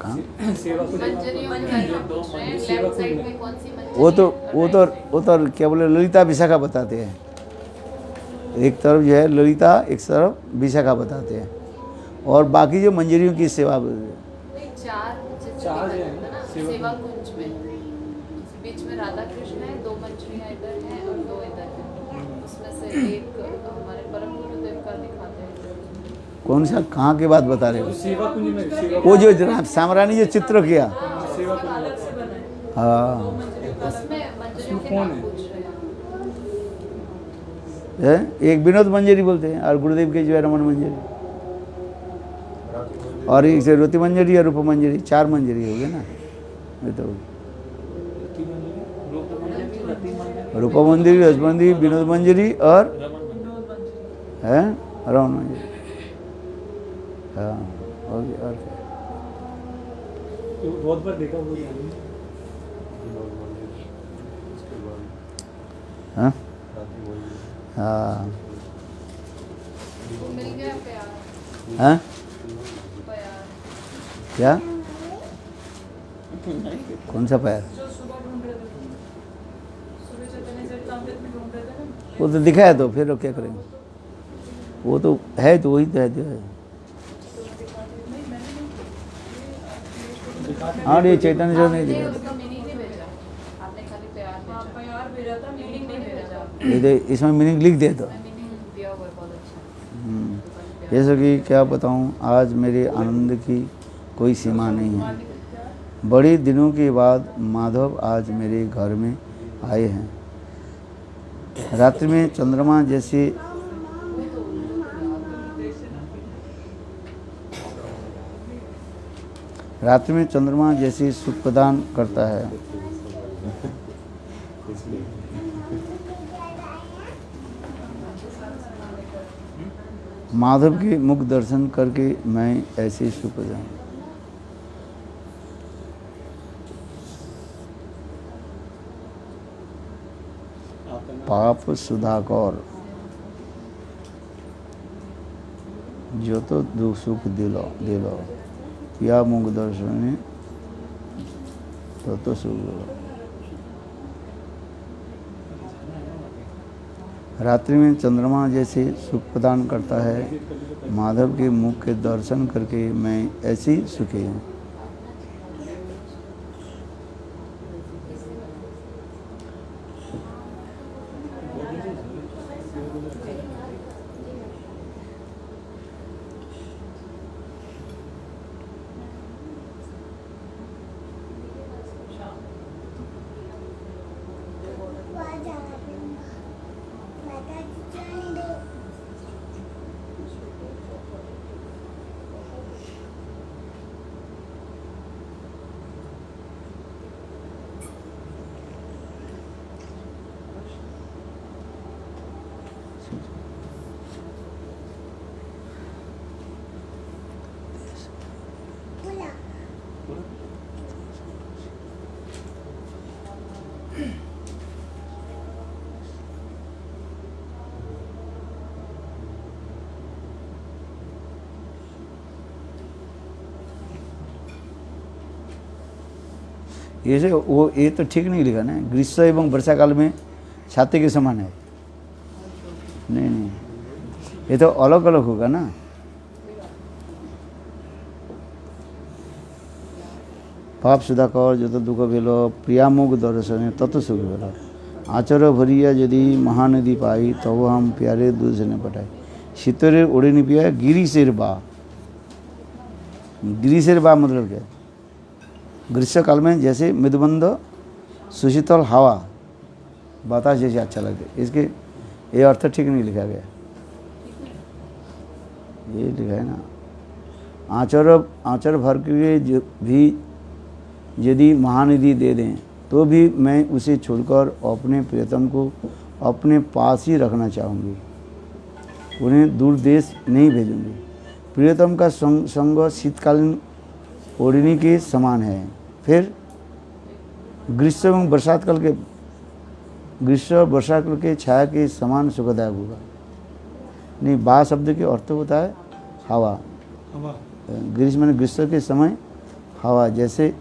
कहाँ? सेवा कुंज मंजरियों में जो पूछ रहे हैं, सेवा लेफ्ट कुंज साइड में। में कौन सी मंजरी वो तो है और right क्या बोले, ललिता विशाखा बताते हैं। एक तरफ जो है ललिता, एक तरफ विशाखा बताते हैं, और बाकी जो मंजरियों की सेवा नहीं, 4 चार जितने जो है भी ना, ना सेवा सेवा कुंज में बीच में राधा कृष्ण है, 2 मंजरियाँ इधर हैं और 2 इधर हैं। उसमें से एक हमारे परम गुरुदेव का दिखाते हैं। कौन सा, कहाँ की बात बता रहे हो? सेवा कुंज में सेवा वो जो सामरानी जो चित्र किया, सेवा कुंज में हाँ उसमें मंजरियों के कौन नाम है? पूछ रहे हैं। है, एक विनोद मंजरी बोलते हैं, और गुरुदेव के जो है रमन मंजरी, और एक से रति मंजरी और रूप मंजरी, 4 मंजरी हो गए ना। ये तो रूप मंजरी, रस मंजरी, विनोद मंजरी और है रमन मंजरी, हाँ हो गया। और क्या? तो बहुत बार देखा वो ध्यान में। हाँ हाँ वो मिल गया प्यार, हाँ प्यार। क्या, कौन सा पैर? जो सुबह ढूंढ रहे थे, सुबह चैतन्य चरितमृत में ढूंढ रहे थे ना, वो तो दिखा है, तो फिर क्या करेंगे, वो तो है, तो वही तो है जो है। हाँ ये चैतन्य जो नहीं आपने दिखा, उसका मीनिंग नहीं भेजा, आपने खाली प्यार भेजा। प्यार भेजा था, मीनिंग नहीं भेजा। ये तो इसमें मीनिंग लिख दे तो। मीनिंग दिया हुआ है बहुत अच्छा। जैसे कि क्या बताऊं, आज मेरे आनंद की कोई सीमा नहीं है। बड़े दिनों के बाद माधव आज मेरे घर में आए हैं। रात्रि में चंद्रमा जैसे सुख प्रदान करता है। माधव के मुख दर्शन करके मैं ऐसे सुख प्रदान। पाप सुधाकर जो तो दुख सुख दिलो दिलो या मुख दर्शन तो सुख दिलो। रात्रि में चंद्रमा जैसे सुख प्रदान करता है। माधव के मुख के दर्शन करके मैं ऐसी सुखी हूँ। ये से वो ये तो ठीक नहीं लिखा ना, ग्रीष्म एवं वर्षा काल में छाते के समान है। नहीं नहीं, ये तो अलग अलग होगा ना। पाप सुधाकर जो तो दुख भेल प्रियामुख दर्शन तत्व सुख भेल। आचर भरिया यदि महानदी पाई तब हम प्यारे दूध से न पटाए। शीतरे ओढ़नी पिया गिरीशेर बा। गिरीशेर बा मतलब क्या? ग्रीष्म काल में जैसे मृदुबंध सुशीतल हवा बतास जैसे अच्छा लगता है। इसके ये अर्थ ठीक नहीं लिखा गया, ये लिखा है ना, आचर भर के भी यदि महानिधि दे दें तो भी मैं उसे छोड़कर अपने प्रियतम को अपने पास ही रखना चाहूँगी, उन्हें दूर देश नहीं भेजूँगी। प्रियतम का संग शीतकालीन ओढ़नी के समान है। फिर ग्रीष्म एवं बरसात काल के छाया के समान सुखदायक होगा। नहीं, बा शब्द के अर्थ होता है हवा। ग्रीष्म में ग्रीष्म के समय हवा जैसे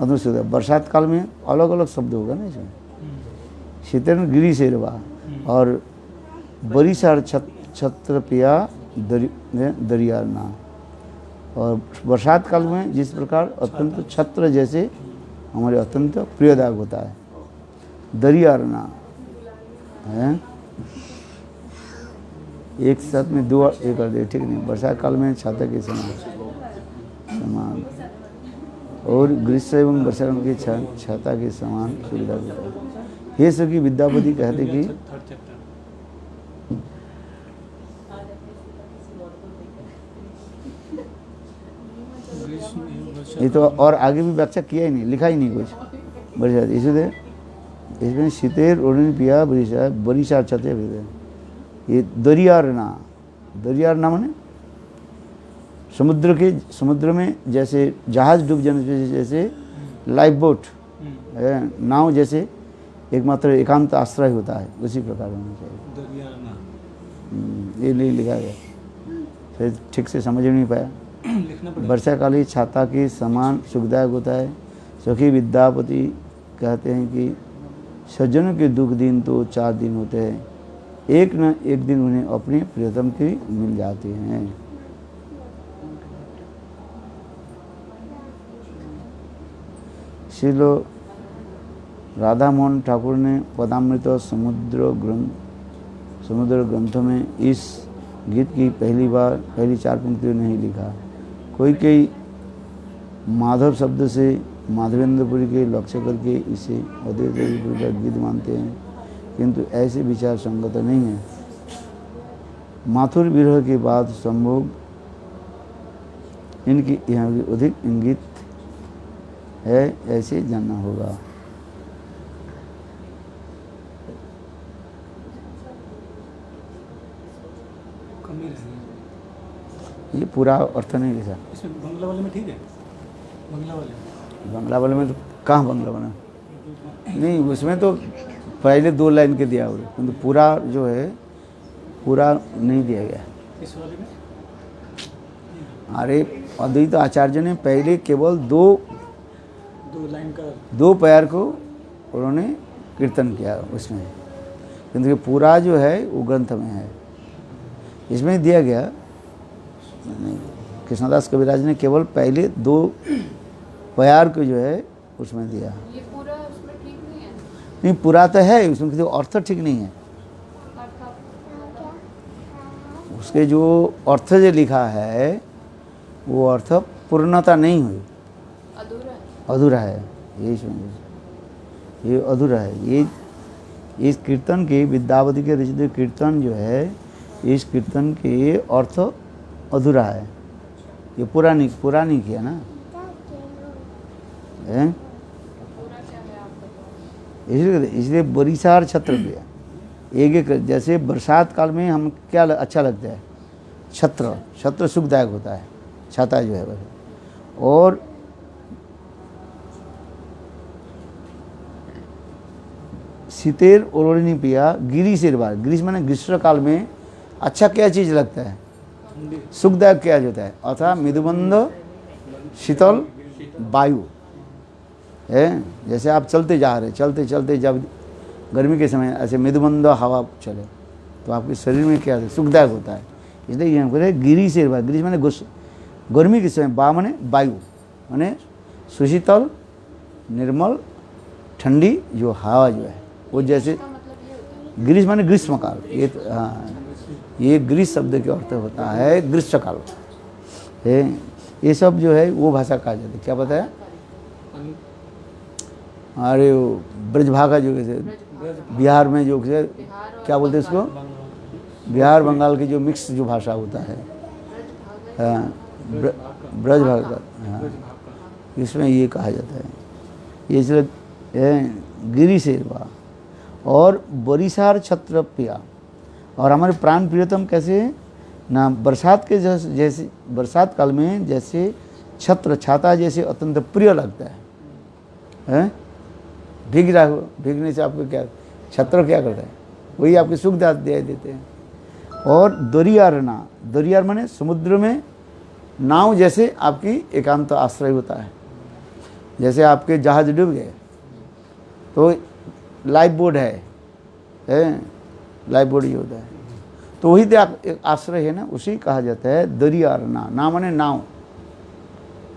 अधुर। बरसात काल में अलग अलग शब्द होगा ना इसमें। शीतल में गिरी से रवा और बड़ी सार छत्र पिया दरियाना। और बरसात काल में जिस प्रकार अत्यंत छत्र जैसे हमारे अत्यंत प्रियदायक होता है दरियाना है। एक साथ में दो एक कर दे, ठीक नहीं। बरसात काल में छाता के समान और ग्रीष्म एवं वर्षा के छाता के समान सुविधा होता है। हे सखी विद्यापति कहते कि ये तो और आगे भी व्याख्या किया ही नहीं, लिखा ही नहीं कुछ। बरसात इसलिए इसमें शीतेर ओढ़नी पिया बरिशा छते फिर ये दरियारना माने समुद्र में जैसे जहाज डूब जाने जैसे लाइफ बोट है, नाव जैसे एकमात्र एकांत आश्रय होता है, उसी प्रकार होना चाहिए। ये नहीं लिखा गया, फिर ठीक से समझ नहीं पाया। वर्षा काली छाता के समान सुखदायक होता है। सखी विद्यापति कहते हैं कि सज्जनों के दुख दिन तो 4 दिन होते हैं, एक न एक दिन उन्हें अपने प्रियतम की मिल जाते हैं। श्री राधा मोहन ठाकुर ने पदामृत समुद्र ग्रंथ में इस गीत की पहली 4 पंक्तियों नहीं लिखा। कोई माधव शब्द से माधवेंद्रपुरी के लक्ष्य करके इसे अद्वैत का गीत मानते हैं, किंतु ऐसे विचार संगत नहीं है। माथुर विरह के बाद संभोग इनकी यहाँ भी अधिक इंगित है, ऐसे जानना होगा। ये पूरा अर्थ नहीं लिखा। इसमें बंगला वाले में ठीक है, बंगला वाले में तो कहाँ बंगला बना नहीं, उसमें तो पहले 2 लाइन के दिया हुआ, किंतु पूरा जो है पूरा नहीं दिया गया। इस वाले में अरे अद्वैत आचार्य ने पहले केवल 2 लाइन का 2 पैर को उन्होंने कीर्तन किया उसमें, किंतु पूरा जो है वो ग्रंथ में है, इसमें दिया गया नहीं। कृष्णदास कविराज ने केवल पहले 2 प्यार को जो है उसमें दिया। ये पूरा उसमें ठीक नहीं है। नहीं, पूरा तो है, उसमें किसी अर्थ ठीक नहीं है। उसके जो अर्थ जो लिखा है वो अर्थ पूर्णता नहीं हुई, अधूरा है। ये अधूरा है। ये इस कीर्तन के विद्यापति के रचित कीर्तन जो है, इस कीर्तन के अर्थ अधूरा है। ये पूरा नहीं किया ना है? इसलिए बरिसार छत्र दिया। एक जैसे बरसात काल में हम क्या अच्छा लगता है, छत्र सुखदायक होता है, छाता जो है वह। और शीतेर ओढ़नी पिया गिरी से बार। ग्रीष्म माने ग्रीष्म काल में अच्छा क्या चीज़ लगता है, सुखदायक क्या होता है, अर्थात मृदुबंध शीतल वायु है। जैसे आप चलते जा रहे, चलते जब गर्मी के समय ऐसे मृदुबंध हवा चले तो आपके शरीर में क्या सुखदायक होता है। इसलिए यहाँ पर गिरी से बार। ग्रीष्म माने गर्मी के समय, बा माने वायु माने सुशीतल निर्मल ठंडी जो हवा जो है वो जैसे ग्रीष्म माने ग्रीष्म काल। ये हाँ, ये ग्रीस शब्द के अर्थ होता है ग्रीष्मकाल है। ये सब जो है वो भाषा कहा जाता है। क्या पता है? अरे वो ब्रजभाषा जो है बिहार में जो है क्या बोलते हैं इसको, बिहार बंगाल की जो मिक्स जो भाषा होता है, हाँ ब्रजभाषा, हाँ इसमें ये कहा जाता है। ये इसलिए गिरी शेरवा और बरिसार छत्रप्रिया। और हमारे प्राण प्रियतम कैसे है ना, बरसात के जैसे बरसात काल में जैसे छत्र छाता जैसे अत्यंत प्रिय लगता है, हैं? भीग रहा हो, भीगने से आपको क्या, छत्र क्या करता है, वही आपके सुख दे देते हैं। और दरियारना, दरियार माने समुद्र में नाव जैसे आपकी एकांत आश्रय होता है। जैसे आपके जहाज डूब गए तो लाइफ बोट है लाइफ बोट ही होता है, तो वही आश्रय है ना, उसी कहा जाता है दरियारना। ना माने नाव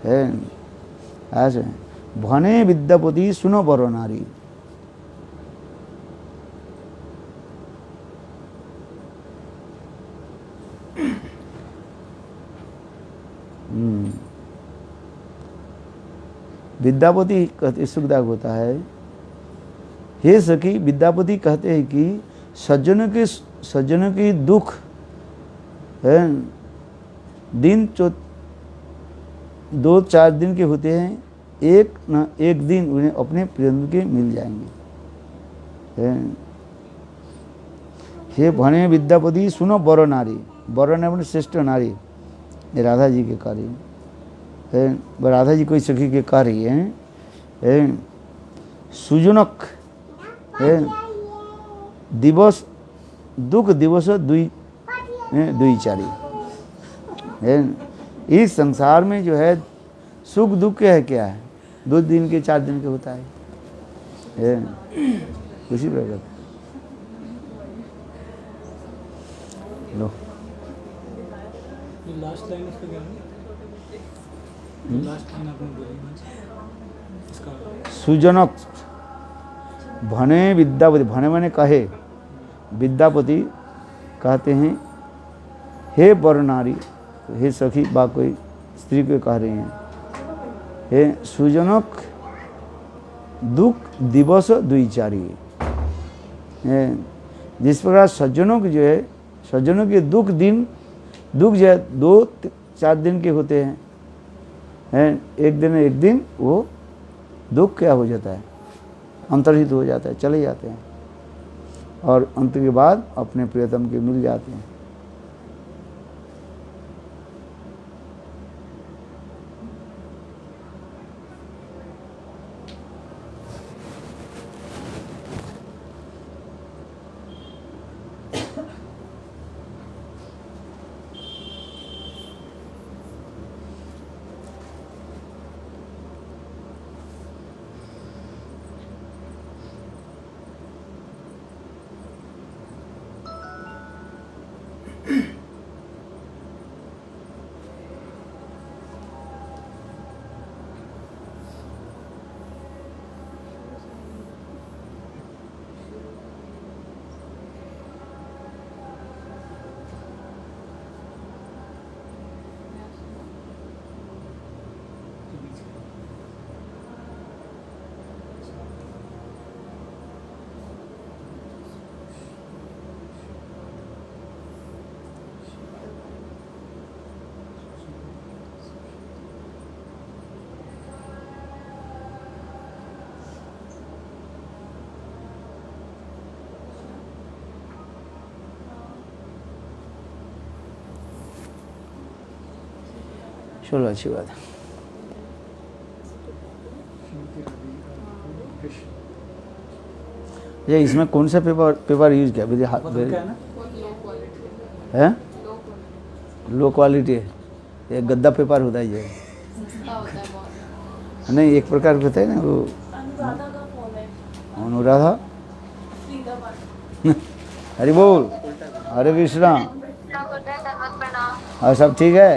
है ऐसे। भने विद्यापति सुनो बरो नारी। विद्यापति कहते सुखदायक होता है। हे सखी, विद्यापति कहते हैं कि सज्जनों की दुख है दिन 2-4 दिन के होते हैं, एक न एक दिन उन्हें अपने प्रियजन के मिल जाएंगे। हे भने विद्यापति सुनो बर नारी। बर नारी श्रेष्ठ नारी, ये राधा जी के कार्य है। राधा जी कोई सखी के कार्य है। सुजनक है दिवस दुख दिवस दुई चारी है। इस संसार में जो है सुख दुख है क्या है, 2 दिन के 4 दिन के होता है उसी प्रकार। लो लास्ट लाइन उसका क्या है? लास्ट लाइन आपने बोली इसका सुजनक भने विद्यापति, भने माने कहे, विद्यापति कहते हैं हे बर नारी, हे सखी बा कोई स्त्री को कह रहे हैं। हे सुजनक दुख दिवस दुई चारी। जिस प्रकार सज्जनों के जो है, सज्जनों के दुख जो है 2-4 दिन के होते हैं, एक दिन वो दुख क्या हो जाता है, अंतर्हित हो जाता है, चले जाते हैं और अंत के बाद अपने प्रियतम के मिल जाते हैं। चलो अच्छी बात है। ये इसमें कौन सा पेपर यूज किया? है लो क्वालिटी है, ये गद्दा पेपर होता है। ये नहीं, एक प्रकार होता है ना वो अनुराधा का फोन है। अनुराधा फरीदाबाद। हरि बोल, हरे कृष्णा। हाँ सब ठीक है।